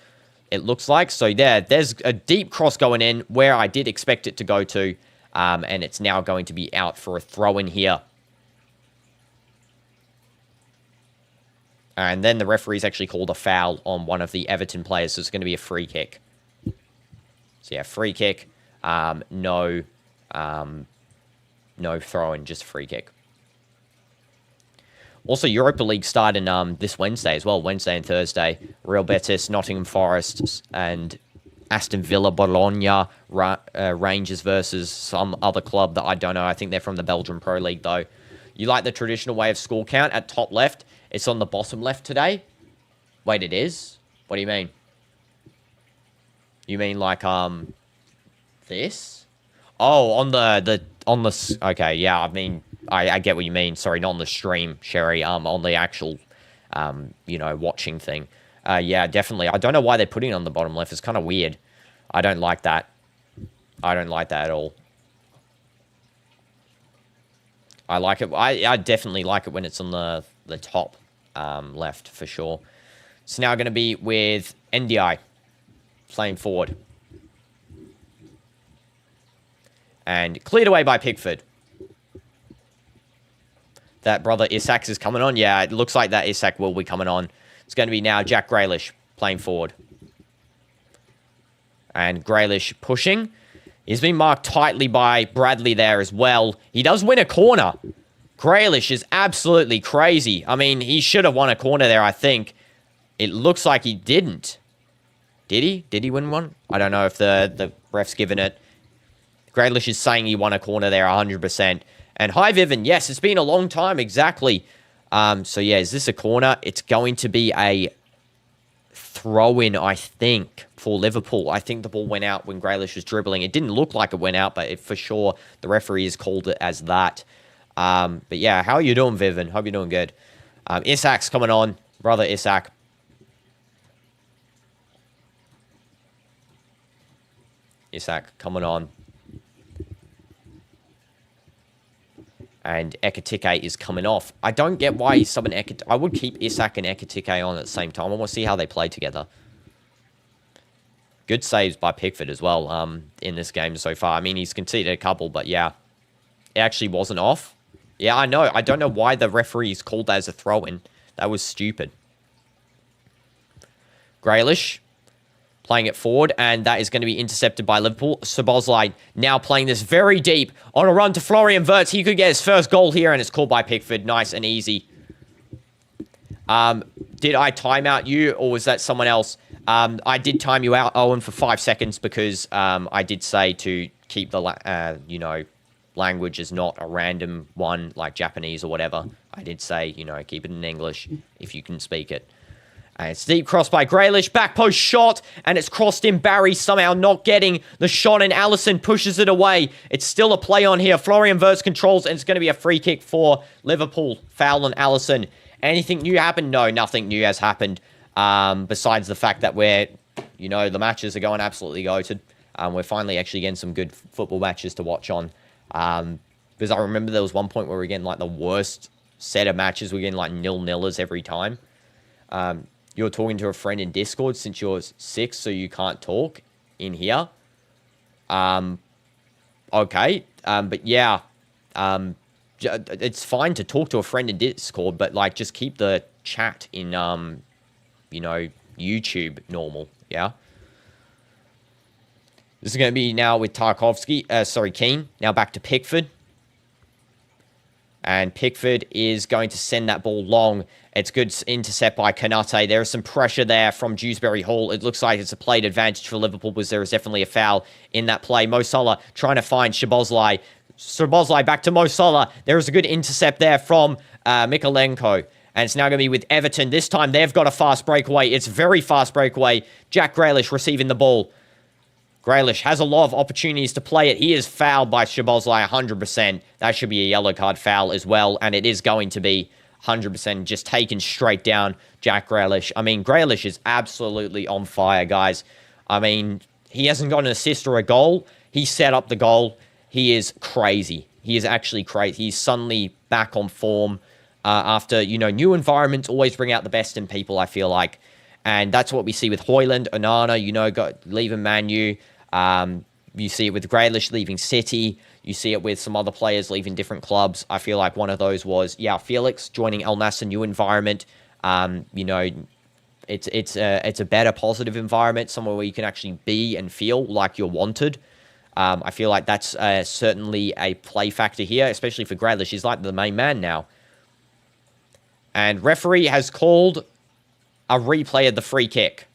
it looks like. So there's a deep cross going in where I did expect it to go to, and it's now going to be out for a throw-in here. And then the referee's actually called a foul on one of the Everton players, so it's going to be a free kick. So yeah, free kick. No throw-in, just a free kick. Also, Europa League starting this Wednesday as well. Wednesday and Thursday. Real Betis, Nottingham Forest, and Aston Villa, Bologna, Rangers versus some other club that I don't know. I think they're from the Belgian Pro League, though. You like the traditional way of score count at top left? It's on the bottom left today. Wait, it is? What do you mean? You mean like, this? Oh, on the, okay, yeah, I mean, I get what you mean. Sorry, not on the stream, Sherry, on the actual, you know, watching thing. Yeah, definitely. I don't know why they're putting it on the bottom left. It's kind of weird. I don't like that. I don't like that at all. I like it. I definitely like it when it's on the top left, for sure. It's now going to be with NDI playing forward. And cleared away by Pickford. That brother Isak is coming on. Yeah, it looks like that Isak will be coming on. It's going to be now Jack Grealish playing forward. And Grealish pushing. He's been marked tightly by Bradley there as well. He does win a corner. Grealish is absolutely crazy. I mean, he should have won a corner there, I think. It looks like he didn't. Did he? Did he win one? I don't know if the ref's given it. Grealish is saying he won a corner there 100%. And hi, Vivian. Yes, it's been a long time. Exactly. So, yeah, is this a corner? It's going to be a throw-in, I think, for Liverpool. I think the ball went out when Grealish was dribbling. It didn't look like it went out, but for sure the referee has called it as that. But, yeah, how are you doing, Vivian? Hope you're doing good. Isak's coming on. Brother Isak. Isak coming on. And Ekitike is coming off. I don't get why he's subbing Ekitike. I would keep Isak and Ekitike on at the same time. I want to see how they play together. Good saves by Pickford as well in this game so far. I mean, he's conceded a couple, but yeah. It actually wasn't off. Yeah, I know. I don't know why the referees called that as a throw-in. That was stupid. Grealish playing it forward, and that is going to be intercepted by Liverpool. Szoboszlai now playing this very deep on a run to Florian Wirtz. He could get his first goal here, and it's called by Pickford. Nice and easy. Did I time out you, or was that someone else? I did time you out, Owen, for 5 seconds because I did say to keep the, you know, language is not a random one like Japanese or whatever. I did say, you know, keep it in English if you can speak it. And it's deep cross by Grealish, back post shot, and it's crossed in. Barry somehow not getting the shot, and Alisson pushes it away. It's still a play on here. Florian Wirtz controls, and it's going to be a free kick for Liverpool. Foul on Alisson. Anything new happened? No, nothing new has happened. Besides the fact that we're, you know, the matches are going absolutely goated. We're finally actually getting some good football matches to watch on. Because I remember there was one point where we were getting like the worst set of matches. We're getting like 0-0ers every time. You're talking to a friend in Discord since you're 6, so you can't talk in here. Okay. But yeah. It's fine to talk to a friend in Discord, but like just keep the chat in, you know, YouTube normal. Yeah. This is going to be now with Keane. Now back to Pickford. And Pickford is going to send that ball long. It's good intercept by Konate. There is some pressure there from Dewsbury Hall. It looks like it's a played advantage for Liverpool because there is definitely a foul in that play. Mo Salah trying to find Szoboszlai. Szoboszlai back to Mo Salah. There is a good intercept there from Mykolenko. And it's now going to be with Everton. This time they've got a fast breakaway. It's very fast breakaway. Jack Grealish receiving the ball. Grealish has a lot of opportunities to play it. He is fouled by Szoboszlai 100%. That should be a yellow card foul as well. And it is going to be 100% just taken straight down Jack Grealish. I mean, Grealish is absolutely on fire, guys. I mean, he hasn't got an assist or a goal. He set up the goal. He is crazy. He is actually crazy. He's suddenly back on form after, you know, new environments always bring out the best in people, I feel like. And that's what we see with Højlund, Onana, you know, leaving Man U. You see it with Grealish leaving City. You see it with some other players leaving different clubs. I feel like one of those was, Felix joining El Nassr, new environment. You know, it's a better positive environment, somewhere where you can actually be and feel like you're wanted. I feel like that's certainly a play factor here, especially for Grealish. He's like the main man now. And referee has called a replay of the free kick.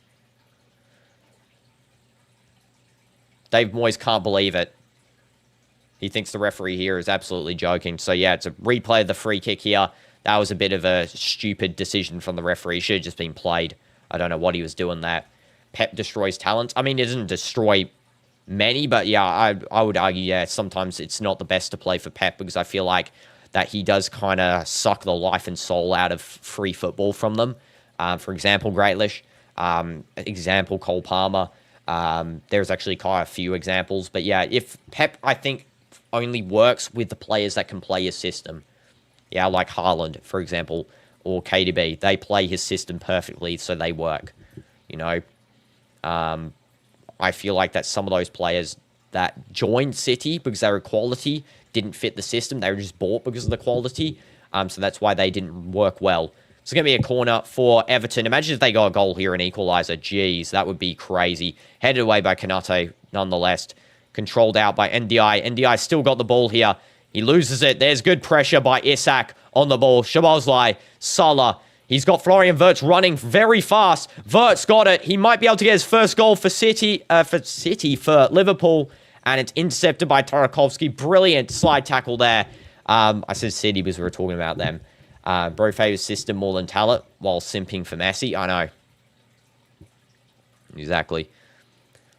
Dave Moyes can't believe it. He thinks the referee here is absolutely joking. So, yeah, it's a replay of the free kick here. That was a bit of a stupid decision from the referee. Should have just been played. I don't know what he was doing there. Pep destroys talents. I mean, it doesn't destroy many, but yeah, I would argue, yeah, sometimes it's not the best to play for Pep because I feel like that he does kind of suck the life and soul out of free football from them. For example, Grealish. Example, Cole Palmer. There's actually quite a few examples. But yeah, if Pep, I think, only works with the players that can play his system. Yeah, like Haaland, for example, or KDB. They play his system perfectly, so they work. You know, I feel like that some of those players that joined City because they were quality didn't fit the system. They were just bought because of the quality. So that's why they didn't work well. It's going to be a corner for Everton. Imagine if they got a goal here, an equaliser. Jeez, that would be crazy. Headed away by Konate, nonetheless. Controlled out by NDI. NDI still got the ball here. He loses it. There's good pressure by Isak on the ball. Szoboszlai, Salah. He's got Florian Wirtz running very fast. Wirtz got it. He might be able to get his first goal for for Liverpool. And it's intercepted by Tarakovsky. Brilliant slide tackle there. I said City because we were talking about them. Bro favors system more than talent while simping for Messi. I know. Exactly.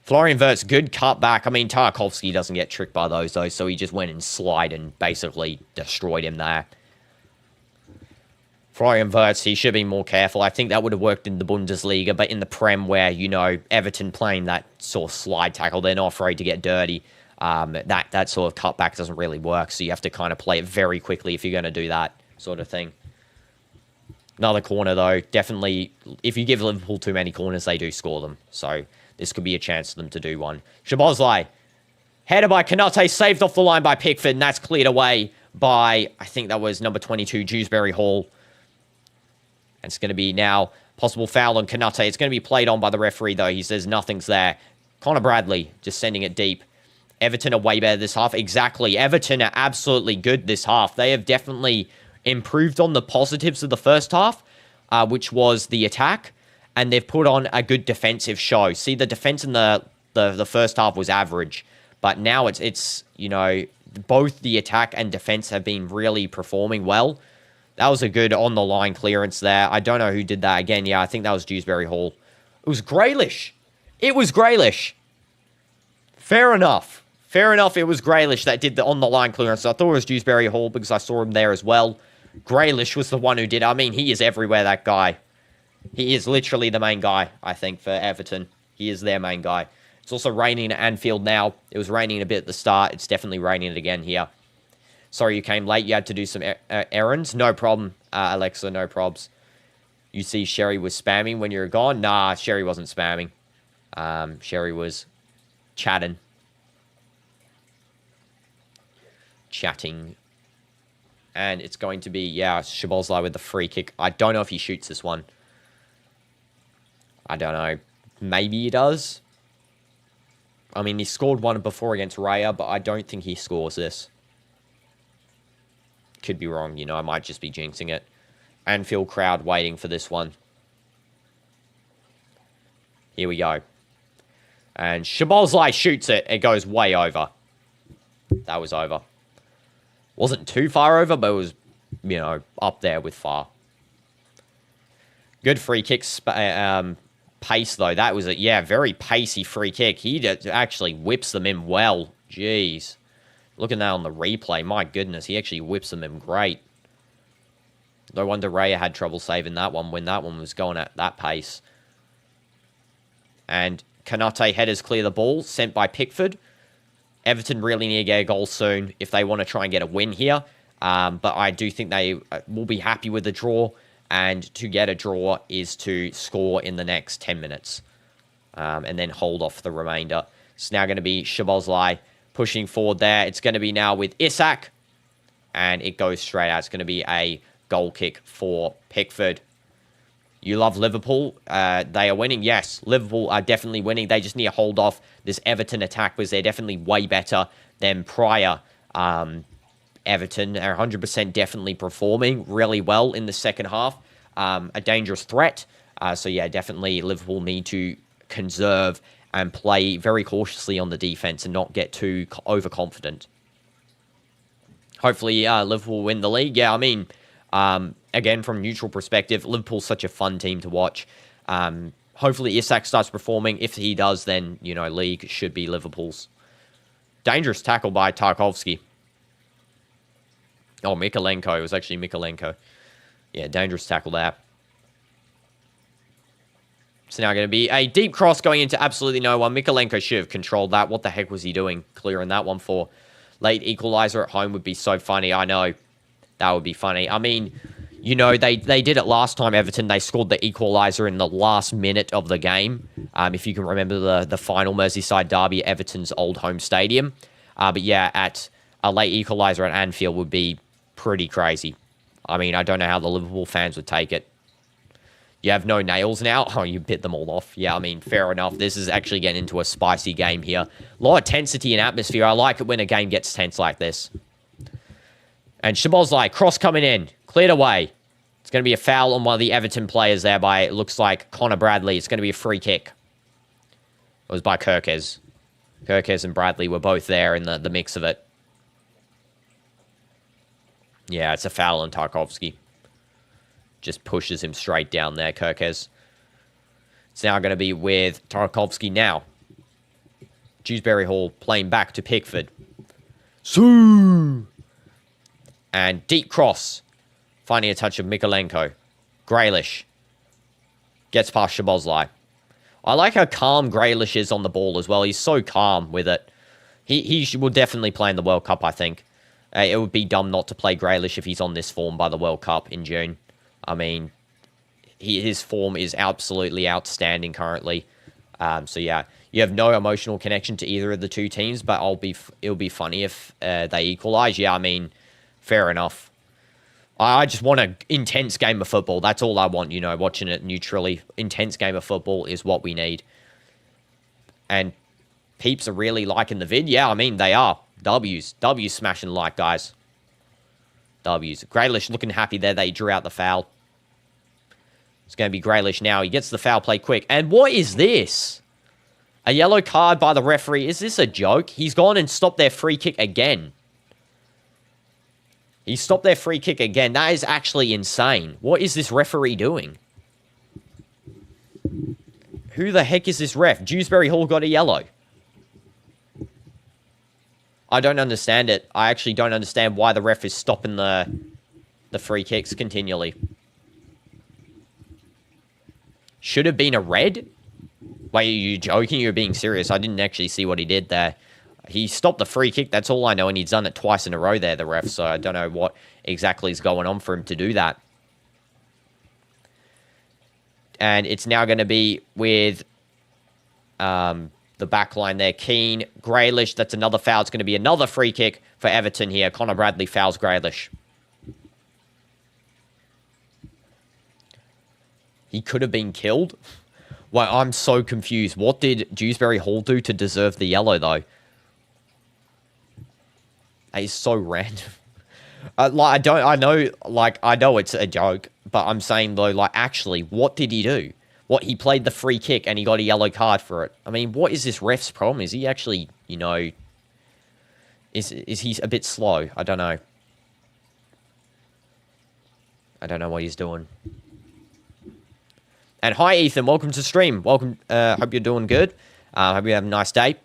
Florian Wirtz, good cutback. I mean, Tarkovsky doesn't get tricked by those, though, so he just went and slide and basically destroyed him there. Florian Wirtz, he should be more careful. I think that would have worked in the Bundesliga, but in the Prem where, you know, Everton playing that sort of slide tackle, they're not afraid to get dirty. That sort of cutback doesn't really work, so you have to kind of play it very quickly if you're going to do that sort of thing. Another corner, though. Definitely, if you give Liverpool too many corners, they do score them. So this could be a chance for them to do one. Szoboszlai. Header by Konate, saved off the line by Pickford, and that's cleared away by, I think that was number 22, Dewsbury Hall. And it's going to be now possible foul on Konate. It's going to be played on by the referee, though. He says nothing's there. Connor Bradley just sending it deep. Everton are way better this half. Exactly. Everton are absolutely good this half. They have definitely improved on the positives of the first half, which was the attack. And they've put on a good defensive show. See, the defense in the first half was average. But now it's you know, both the attack and defense have been really performing well. That was a good on-the-line clearance there. I don't know who did that again. Yeah, I think that was Dewsbury Hall. It was Grealish. It was Grealish. Fair enough. Fair enough, it was Grealish that did the on-the-line clearance. I thought it was Dewsbury Hall because I saw him there as well. Grealish was the one who did it. I mean, he is everywhere, that guy. He is literally the main guy, I think, for Everton. He is their main guy. It's also raining at Anfield now. It was raining a bit at the start. It's definitely raining again here. Sorry you came late. You had to do some errands. No problem, Alexa. No probs. You see Sherry was spamming when you were gone? Nah, Sherry wasn't spamming. Sherry was chatting. And it's going to be, yeah, Szoboszlai with the free kick. I don't know if he shoots this one. I don't know. Maybe he does. I mean, he scored one before against Raya, but I don't think he scores this. Could be wrong, you know, I might just be jinxing it. Anfield crowd waiting for this one. Here we go. And Szoboszlai shoots it. It goes way over. That was over. Wasn't too far over, but it was, you know, up there with far. Good free kick pace, though. That was a, yeah, very pacey free kick. He actually whips them in well. Jeez. Looking at that on the replay, my goodness, he actually whips them in great. No wonder Raya had trouble saving that one when that one was going at that pace. And Konate headers clear the ball, sent by Pickford. Everton really need to get a goal soon if they want to try and get a win here. But I do think they will be happy with the draw. And to get a draw is to score in the next 10 minutes. And then hold off the remainder. It's now going to be Szoboszlai pushing forward there. It's going to be now with Isak. And it goes straight out. It's going to be a goal kick for Pickford. You love Liverpool. They are winning. Yes, Liverpool are definitely winning. They just need to hold off this Everton attack because they're definitely way better than prior. Everton are 100% definitely performing really well in the second half. A dangerous threat. So, yeah, definitely Liverpool need to conserve and play very cautiously on the defense and not get too overconfident. Hopefully, Liverpool win the league. Yeah, I mean, again, from neutral perspective, Liverpool's such a fun team to watch. Hopefully, Isak starts performing. If he does, then, league should be Liverpool's. Dangerous tackle by Tarkovsky. Oh, Mikalenko. It was actually Mikalenko. Yeah, dangerous tackle there. It's now going to be a deep cross going into absolutely no one. Mikalenko should have controlled that. What the heck was he doing clearing that one for? Late equalizer at home would be so funny. I know. That would be funny. I mean, they did it last time, Everton. They scored the equaliser in the last minute of the game. If you can remember the final Merseyside derby at Everton's old home stadium. But yeah, at a late equaliser at Anfield would be pretty crazy. I mean, I don't know how the Liverpool fans would take it. You have no nails now? Oh, you bit them all off. Yeah, I mean, fair enough. This is actually getting into a spicy game here. A lot of tensity and atmosphere. I like it when a game gets tense like this. And Szoboszlai, cross coming in. Cleared away. It's going to be a foul on one of the Everton players there by, it looks like, Connor Bradley. It's going to be a free kick. It was by Kirkes. Kirkes and Bradley were both there in the mix of it. Yeah, it's a foul on Tarkovsky. Just pushes him straight down there, Kirkes. It's now going to be with Tarkovsky now. Dewsbury Hall playing back to Pickford. Sue! And deep cross. Finding a touch of Mikalenko. Grealish. Gets past Szoboszlai. I like how calm Grealish is on the ball as well. He's so calm with it. He will definitely play in the World Cup, I think. It would be dumb not to play Grealish if he's on this form by the World Cup in June. I mean, his form is absolutely outstanding currently. So yeah, you have no emotional connection to either of the two teams, but it'll be funny if they equalize. Yeah, I mean, fair enough. I just want an intense game of football. That's all I want, watching it neutrally. Intense game of football is what we need. And peeps are really liking the vid. Yeah, I mean, they are. W's smashing like, guys. W's. Grealish looking happy there. They drew out the foul. It's going to be Grealish now. He gets the foul play quick. And what is this? A yellow card by the referee. Is this a joke? He's gone and stopped their free kick again. He stopped their free kick again. That is actually insane. What is this referee doing? Who the heck is this ref? Dewsbury Hall got a yellow. I don't understand it. I actually don't understand why the ref is stopping the free kicks continually. Should have been a red? Wait, are you joking? You're being serious. I didn't actually see what he did there. He stopped the free kick, that's all I know, and he's done it twice in a row there, the ref, so I don't know what exactly is going on for him to do that. And it's now going to be with the back line there. Keane, Grealish, that's another foul. It's going to be another free kick for Everton here. Connor Bradley fouls Grealish. He could have been killed? Well, I'm so confused. What did Dewsbury Hall do to deserve the yellow, though? That is so random. I know it's a joke, but I'm saying, though, actually, what did he do? What, he played the free kick and he got a yellow card for it. I mean, what is this ref's problem? Is he actually, is he a bit slow? I don't know. I don't know what he's doing. And hi, Ethan. Welcome to stream. Welcome. Hope you're doing good. Hope you have a nice day.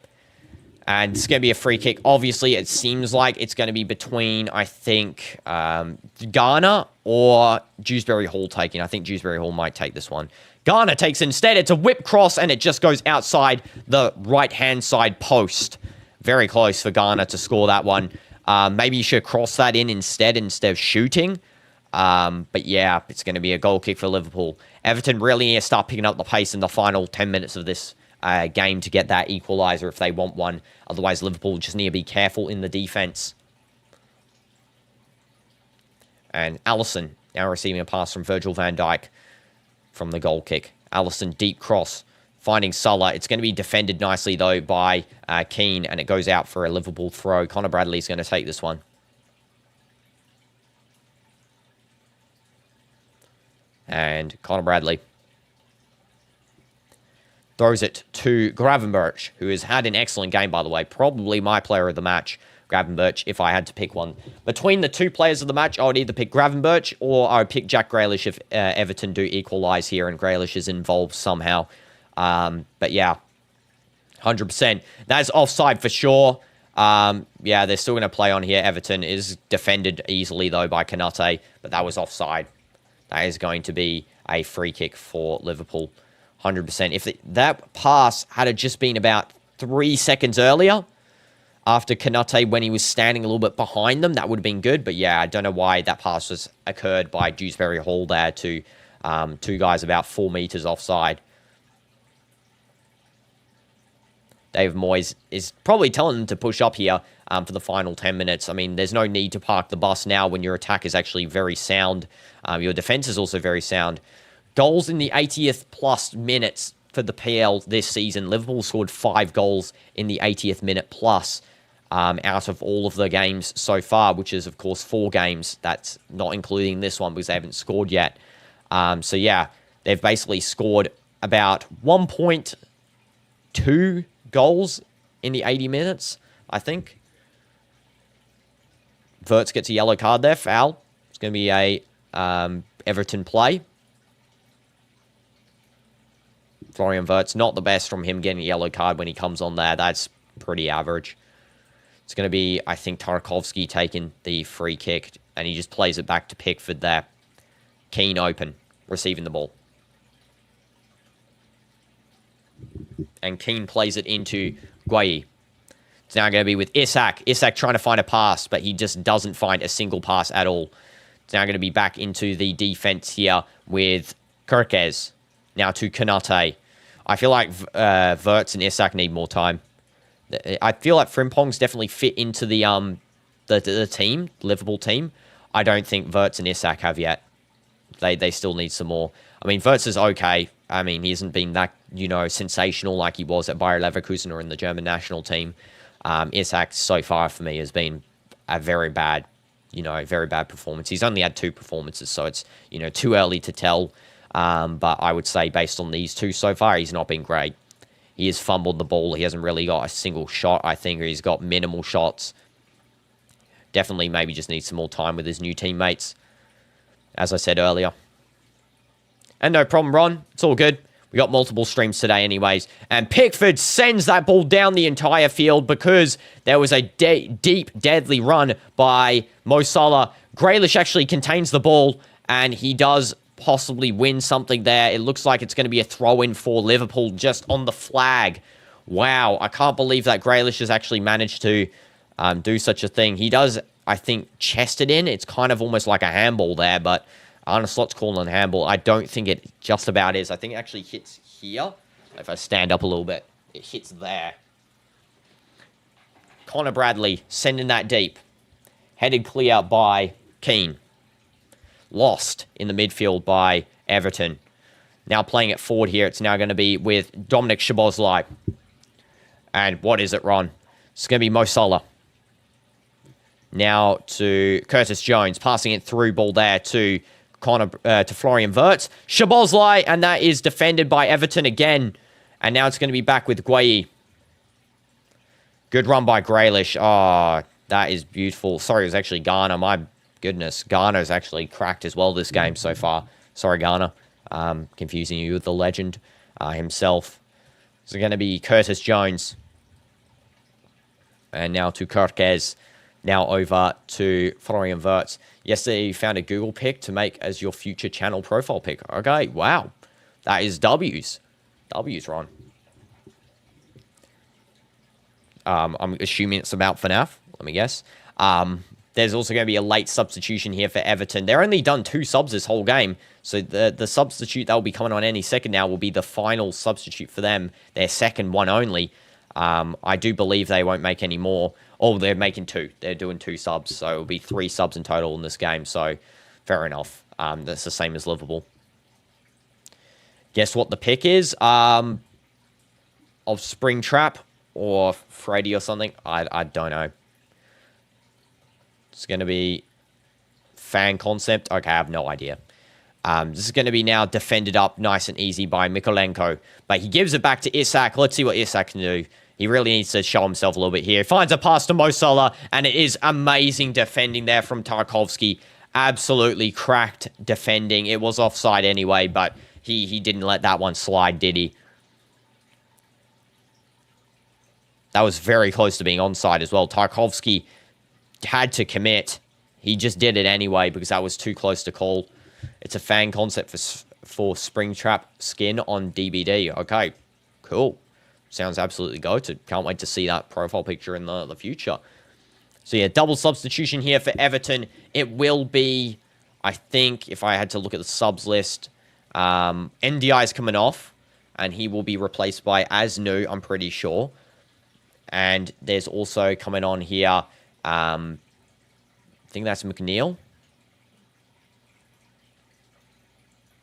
And it's going to be a free kick. Obviously, it seems like it's going to be between, I think, Garner or Dewsbury Hall taking. I think Dewsbury Hall might take this one. Garner takes instead. It's a whip cross, and it just goes outside the right-hand side post. Very close for Garner to score that one. Maybe you should cross that in instead of shooting. But yeah, it's going to be a goal kick for Liverpool. Everton really need to start picking up the pace in the final 10 minutes of this game to get that equaliser if they want one. Otherwise, Liverpool just need to be careful in the defence. And Alisson now receiving a pass from Virgil van Dijk from the goal kick. Alisson, deep cross, finding Salah. It's going to be defended nicely, though, by Keane, and it goes out for a Liverpool throw. Connor Bradley's going to take this one. And Connor Bradley. Throws it to Gravenberch, who has had an excellent game, by the way. Probably my player of the match, Gravenberch, if I had to pick one. Between the two players of the match, I would either pick Gravenberch or I would pick Jack Grealish if Everton do equalise here and Grealish is involved somehow. But yeah, 100%. That's offside for sure. Yeah, they're still going to play on here. Everton is defended easily, though, by Konate, but that was offside. That is going to be a free kick for Liverpool, 100%. If that pass had just been about 3 seconds earlier, after Konate, when he was standing a little bit behind them, that would have been good. But yeah, I don't know why that pass was occurred by Dewsbury Hall there to two guys about 4 meters offside. David Moyes is probably telling them to push up here for the final 10 minutes. I mean, there's no need to park the bus now when your attack is actually very sound. Your defense is also very sound. Goals in the 80th plus minutes for the PL this season. Liverpool scored 5 goals in the 80th minute plus out of all of the games so far, which is, of course, 4 games. That's not including this one because they haven't scored yet. So, yeah, they've basically scored about 1.2 goals in the 80 minutes, I think. Wirtz gets a yellow card there, foul. It's going to be a Everton play. Florian Wirtz, not the best from him getting a yellow card when he comes on there. That's pretty average. It's going to be, I think, Tarkovsky taking the free kick, and he just plays it back to Pickford there. Keane open, receiving the ball. And Keane plays it into Gueye. It's now going to be with Isak. Isak trying to find a pass, but he just doesn't find a single pass at all. It's now going to be back into the defense here with Kirkes. Now to Konate. I feel like Wirtz and Isak need more time. I feel like Frimpong's definitely fit into the team, Liverpool team. I don't think Wirtz and Isak have yet. They still need some more. I mean, Wirtz is okay. I mean, he hasn't been that, sensational like he was at Bayer Leverkusen or in the German national team. Isak, so far for me, has been a very bad performance. He's only had 2 performances, so it's, too early to tell. But I would say based on these 2 so far, he's not been great. He has fumbled the ball. He hasn't really got a single shot, I think, or he's got minimal shots. Definitely maybe just needs some more time with his new teammates, as I said earlier. And no problem, Ron. It's all good. We got multiple streams today anyways. And Pickford sends that ball down the entire field because there was a deep, deadly run by Mo Salah. Grealish actually contains the ball, and he does possibly win something there. It looks like it's going to be a throw-in for Liverpool just on the flag. Wow, I can't believe that Grealish has actually managed to do such a thing. He does, I think, chest it in. It's kind of almost like a handball there, but Arne Slot's calling on handball. I don't think it just about is. I think it actually hits here. If I stand up a little bit, it hits there. Connor Bradley sending that deep. Headed clear by Keane. Lost in the midfield by Everton. Now playing it forward here. It's now going to be with Dominic Szoboszlai. And what is it, Ron? It's going to be Mo Salah. Now to Curtis Jones. Passing it through, ball there to Florian Wirtz. Szoboszlai, and that is defended by Everton again. And now it's going to be back with Gueye. Good run by Grealish. Oh, that is beautiful. Sorry, it was actually Garner. My goodness, Garner's actually cracked as well this game so far. Sorry, Garner. Confusing you with the legend himself. It's going to be Curtis Jones. And now to Kirkes. Now over to Florian Wirtz. Yesterday, you found a Google pic to make as your future channel profile pic. Okay, wow. That is W's. W's, Ron. I'm assuming it's about FNAF. Let me guess. There's also going to be a late substitution here for Everton. They're only done 2 subs this whole game. So the substitute that will be coming on any second now will be the final substitute for them. Their second one only. I do believe they won't make any more. Oh, they're making 2. They're doing 2 subs. So it'll be 3 subs in total in this game. So fair enough. That's the same as Liverpool. Guess what the pick is? Of Springtrap or Freddy or something? I don't know. It's going to be fan concept. Okay, I have no idea. This is going to be now defended up nice and easy by Mykolenko. But he gives it back to Isak. Let's see what Isak can do. He really needs to show himself a little bit here. Finds a pass to Mo Salah, and it is amazing defending there from Tarkowski. Absolutely cracked defending. It was offside anyway, but he didn't let that one slide, did he? That was very close to being onside as well. Tarkowski had to commit. He just did it anyway because that was too close to call. It's a fan concept for Springtrap skin on DBD. Okay, cool. Sounds absolutely goated. Can't wait to see that profile picture in the future. So yeah, double substitution here for Everton. It will be, I think, if I had to look at the subs list, NDI is coming off, and he will be replaced by Asnu, I'm pretty sure. And there's also coming on here, I think that's McNeil.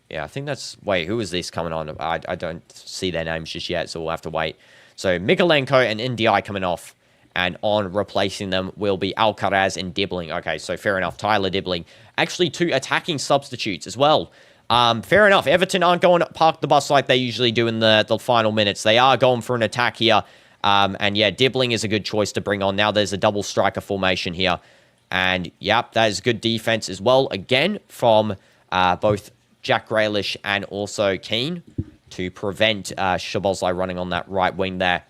Yeah, I think that's... Wait, who is this coming on? I don't see their names just yet, so we'll have to wait. So, Mykolenko and NDI coming off. And on replacing them will be Alcaraz and Dibbling. Okay, so fair enough. Tyler Dibbling. Actually, 2 attacking substitutes as well. Fair enough. Everton aren't going to park the bus like they usually do in the final minutes. They are going for an attack here. And yeah, Dibbling is a good choice to bring on. Now there's a double striker formation here. And yep, that is good defense as well. Again, from both Jack Grealish and also Keane to prevent Szoboszlai running on that right wing there.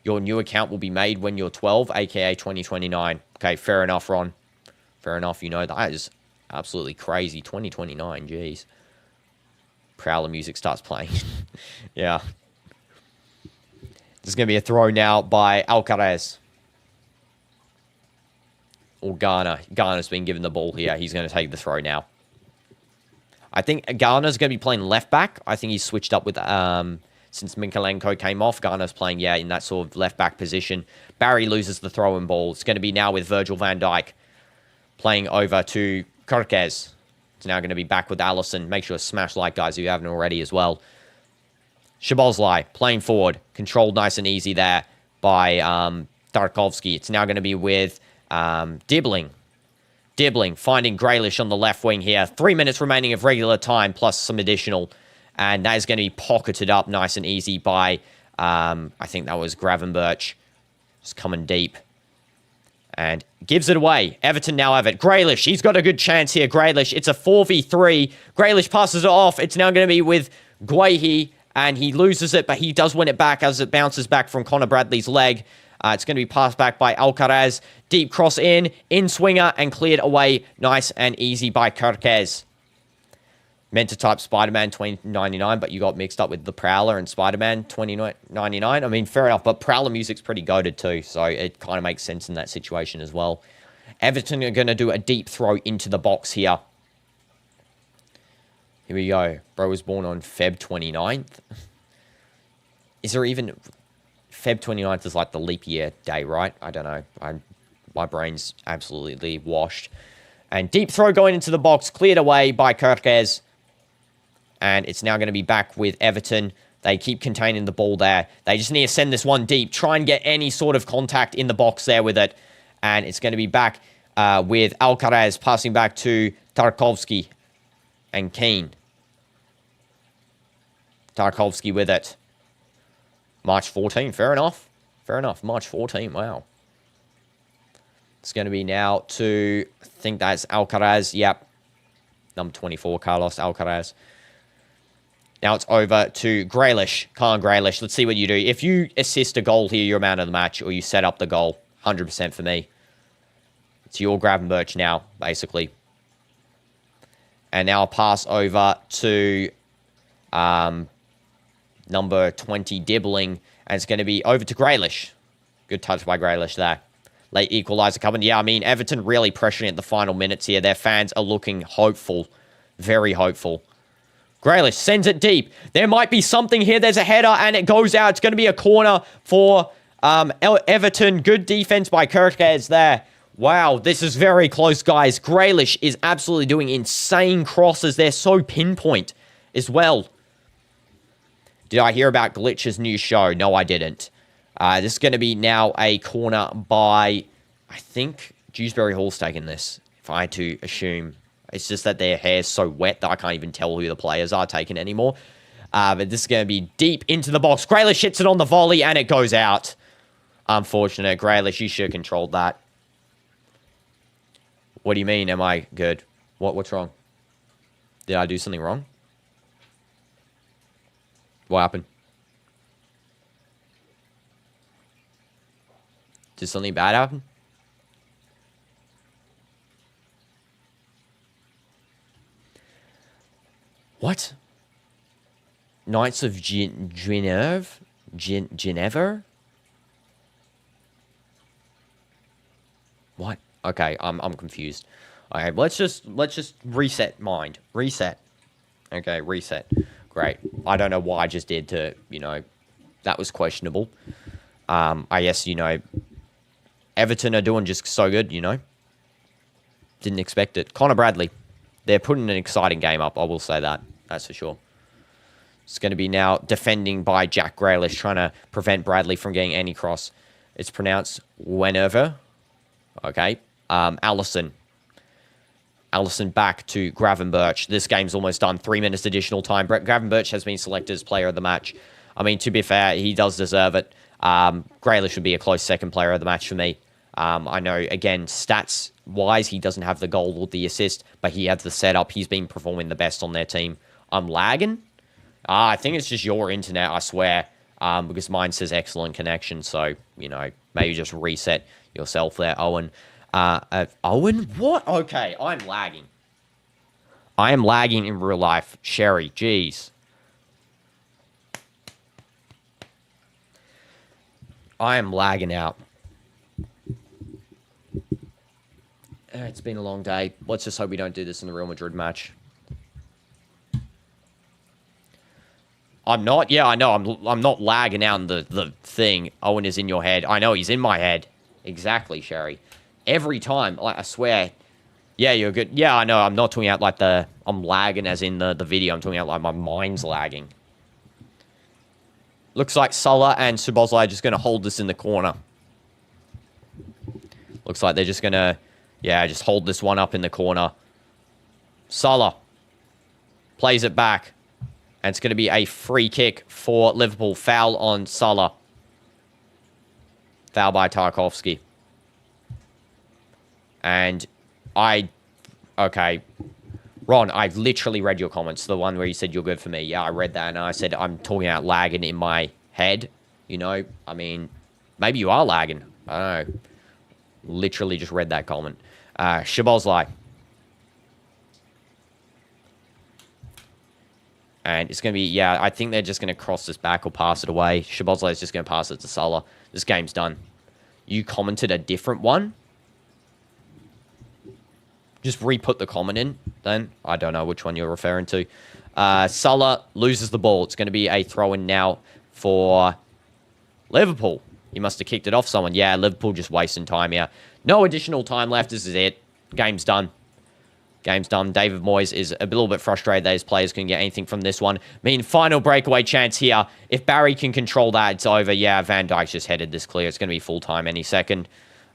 Your new account will be made when you're 12, aka 2029. Okay, fair enough, Ron. Fair enough, you know, that is absolutely crazy. 2029, jeez. Prowler music starts playing. Yeah. There's going to be a throw now by Alcaraz. Or Garner. Garner's been given the ball here. He's going to take the throw now. I think Garner's going to be playing left back. I think he's switched up with... since Mykolenko came off, Garner's playing, yeah, in that sort of left back position. Barry loses the throw-in ball. It's going to be now with Virgil van Dijk playing over to Kerkez. It's now going to be back with Allison. Make sure to smash like, guys, if you haven't already as well. Szoboszlai playing forward. Controlled nice and easy there by Tarkowski. It's now going to be with Dibbling. Dibbling finding Grealish on the left wing here. 3 minutes remaining of regular time plus some additional. And that is going to be pocketed up nice and easy by, I think that was Gravenberch. Just coming deep. And gives it away. Everton now have it. Grealish, he's got a good chance here. Grealish, it's a 4v3. Grealish passes it off. It's now going to be with Guehi. And he loses it, but he does win it back as it bounces back from Connor Bradley's leg. It's going to be passed back by Alcaraz. Deep cross in swinger, and cleared away nice and easy by Kerkez. Meant to type Spider-Man 2099, but you got mixed up with the Prowler and Spider-Man 2099. I mean, fair enough, but Prowler music's pretty goated too, so it kind of makes sense in that situation as well. Everton are going to do a deep throw into the box here. Here we go. Bro was born on Feb 29th. Is there even... Feb 29th is like the leap year day, right? I don't know. My brain's absolutely washed. And deep throw going into the box. Cleared away by Kerkez. And it's now going to be back with Everton. They keep containing the ball there. They just need to send this one deep. Try and get any sort of contact in the box there with it. And it's going to be back with Alcaraz passing back to Tarkowski and Keane. Tarkowski with it. March 14, fair enough. Fair enough, March 14, wow. It's going to be now to, I think that's Alcaraz, yep. Number 24, Carlos Alcaraz. Now it's over to Grealish. Colin Grealish, let's see what you do. If you assist a goal here, you're man of the match, or you set up the goal. 100% for me. It's your Gravenberch now, basically. And now I'll pass over to... number 20, Dibbling, and it's going to be over to Grealish. Good touch by Grealish there. Late equaliser coming. Yeah, I mean, Everton really pressuring at the final minutes here. Their fans are looking hopeful. Very hopeful. Grealish sends it deep. There might be something here. There's a header, and it goes out. It's going to be a corner for Everton. Good defense by Kerkez there. Wow, this is very close, guys. Grealish is absolutely doing insane crosses. They're so pinpoint as well. Did I hear about Glitch's new show? No, I didn't. This is going to be now a corner by, I think, Dewsbury Hall's taking this, if I had to assume. It's just that their hair's so wet that I can't even tell who the players are taken anymore. But this is going to be deep into the box. Grealish hits it on the volley, and it goes out. Unfortunate. Grealish, you should have controlled that. What do you mean, am I good? What's wrong? Did I do something wrong? What happened? Did something bad happen? What? Knights of Geneva? Geneva? What? Okay, I'm confused. Okay, let's just reset mind. Reset. Okay, reset. Great. I don't know what I just did to, that was questionable. I guess, Everton are doing just so good, Didn't expect it. Connor Bradley. They're putting an exciting game up, I will say that. That's for sure. It's going to be now defending by Jack Grealish, trying to prevent Bradley from getting any cross. It's pronounced whenever. Okay. Allison. Allison back to Gravenberch. This game's almost done. 3 minutes additional time. Gravenberch has been selected as player of the match. I mean, to be fair, he does deserve it. Grealish would be a close second player of the match for me. I know, again, stats-wise, he doesn't have the goal or the assist, but he has the setup. He's been performing the best on their team. I'm lagging. I think it's just your internet, I swear, because mine says excellent connection. So, maybe just reset yourself there, Owen. Owen? What? Okay, I'm lagging. I am lagging in real life. Sherry, jeez. I am lagging out. It's been a long day. Let's just hope we don't do this in the Real Madrid match. I'm not. Yeah, I know. I'm not lagging out in the thing. Owen is in your head. I know he's in my head. Exactly, Sherry. Every time, I swear. Yeah, you're good. Yeah, I know. I'm not talking out like I'm lagging as in the video. I'm talking out like my mind's lagging. Looks like Salah and Szoboszlai are just going to hold this in the corner. Looks like they're just going to, just hold this one up in the corner. Salah plays it back. And it's going to be a free kick for Liverpool. Foul on Salah. Foul by Tarkowski. And okay. Ron, I've literally read your comments. The one where you said you're good for me. Yeah, I read that. And I said I'm talking about lagging in my head. I mean, maybe you are lagging. I don't know. Literally just read that comment. Szoboszlai. And it's going to be, I think they're just going to cross this back or pass it away. Szoboszlai is just going to pass it to Salah. This game's done. You commented a different one? Just re-put the comment in, then. I don't know which one you're referring to. Salah loses the ball. It's going to be a throw-in now for Liverpool. He must have kicked it off someone. Yeah, Liverpool just wasting time here. No additional time left. This is it. Game's done. Game's done. David Moyes is a little bit frustrated that his players couldn't get anything from this one. I mean, final breakaway chance here. If Barry can control that, it's over. Yeah, Van Dijk's just headed this clear. It's going to be full-time any second.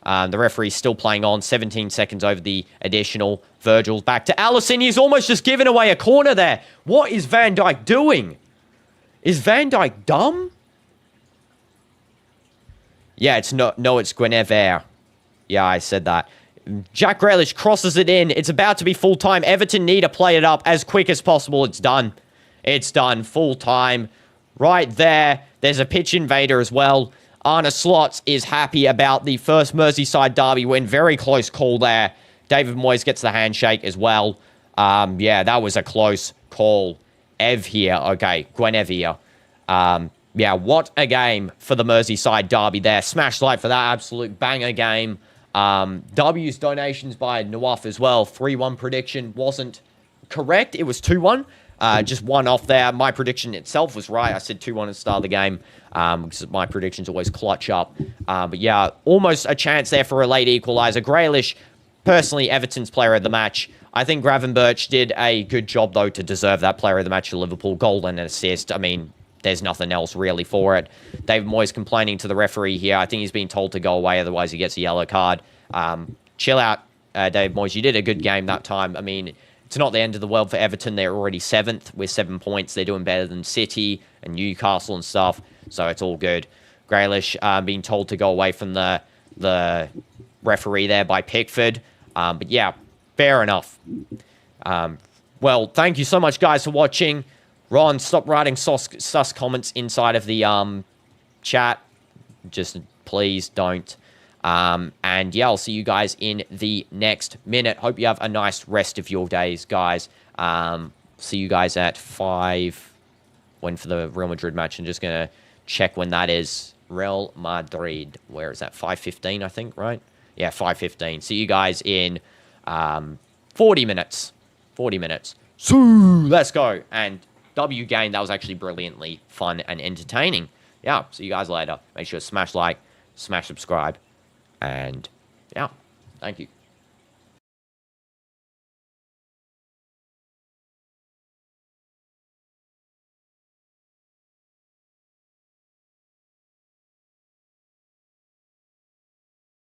The referee's still playing on. 17 seconds over the additional. Virgil's back to Allison. He's almost just given away a corner there. What is Van Dijk doing? Is Van Dijk dumb? Yeah, it's it's Guinevere. Yeah, I said that. Jack Grealish crosses it in. It's about to be full-time. Everton need to play it up as quick as possible. It's done. It's done. Full-time. Right there. There's a pitch invader as well. Arne Slot is happy about the first Merseyside derby win. Very close call there. David Moyes gets the handshake as well. That was a close call. Ev here. Okay, Guinevere. What a game for the Merseyside derby there. Smash like for that absolute banger game. W's donations by Nawaf as well. 3-1 prediction wasn't correct. It was 2-1. Just one off there. My prediction itself was right. I said 2-1 at the start of the game because my predictions always clutch up. Almost a chance there for a late equaliser. Grealish, personally, Everton's player of the match. I think Gravenberch did a good job, though, to deserve that player of the match for Liverpool. Goal and an assist. I mean, there's nothing else really for it. David Moyes complaining to the referee here. I think he's been told to go away, otherwise he gets a yellow card. Chill out, David Moyes. You did a good game that time. I mean, it's not the end of the world for Everton. They're already 7th with 7 points. They're doing better than City and Newcastle and stuff, so it's all good. Grealish being told to go away from the referee there by Pickford. But yeah, fair enough. Well, thank you so much, guys, for watching. Ron, stop writing sus comments inside of the chat. Just please don't. And yeah, I'll see you guys in the next minute. Hope you have a nice rest of your days, guys. See you guys at 5. When for the Real Madrid match. I'm just going to check when that is. Real Madrid. Where is that? 5:15, I think, right? Yeah, 5:15. See you guys in 40 minutes. 40 minutes. So, let's go. And W game, that was actually brilliantly fun and entertaining. Yeah, see you guys later. Make sure to smash like, smash subscribe, and yeah, thank you.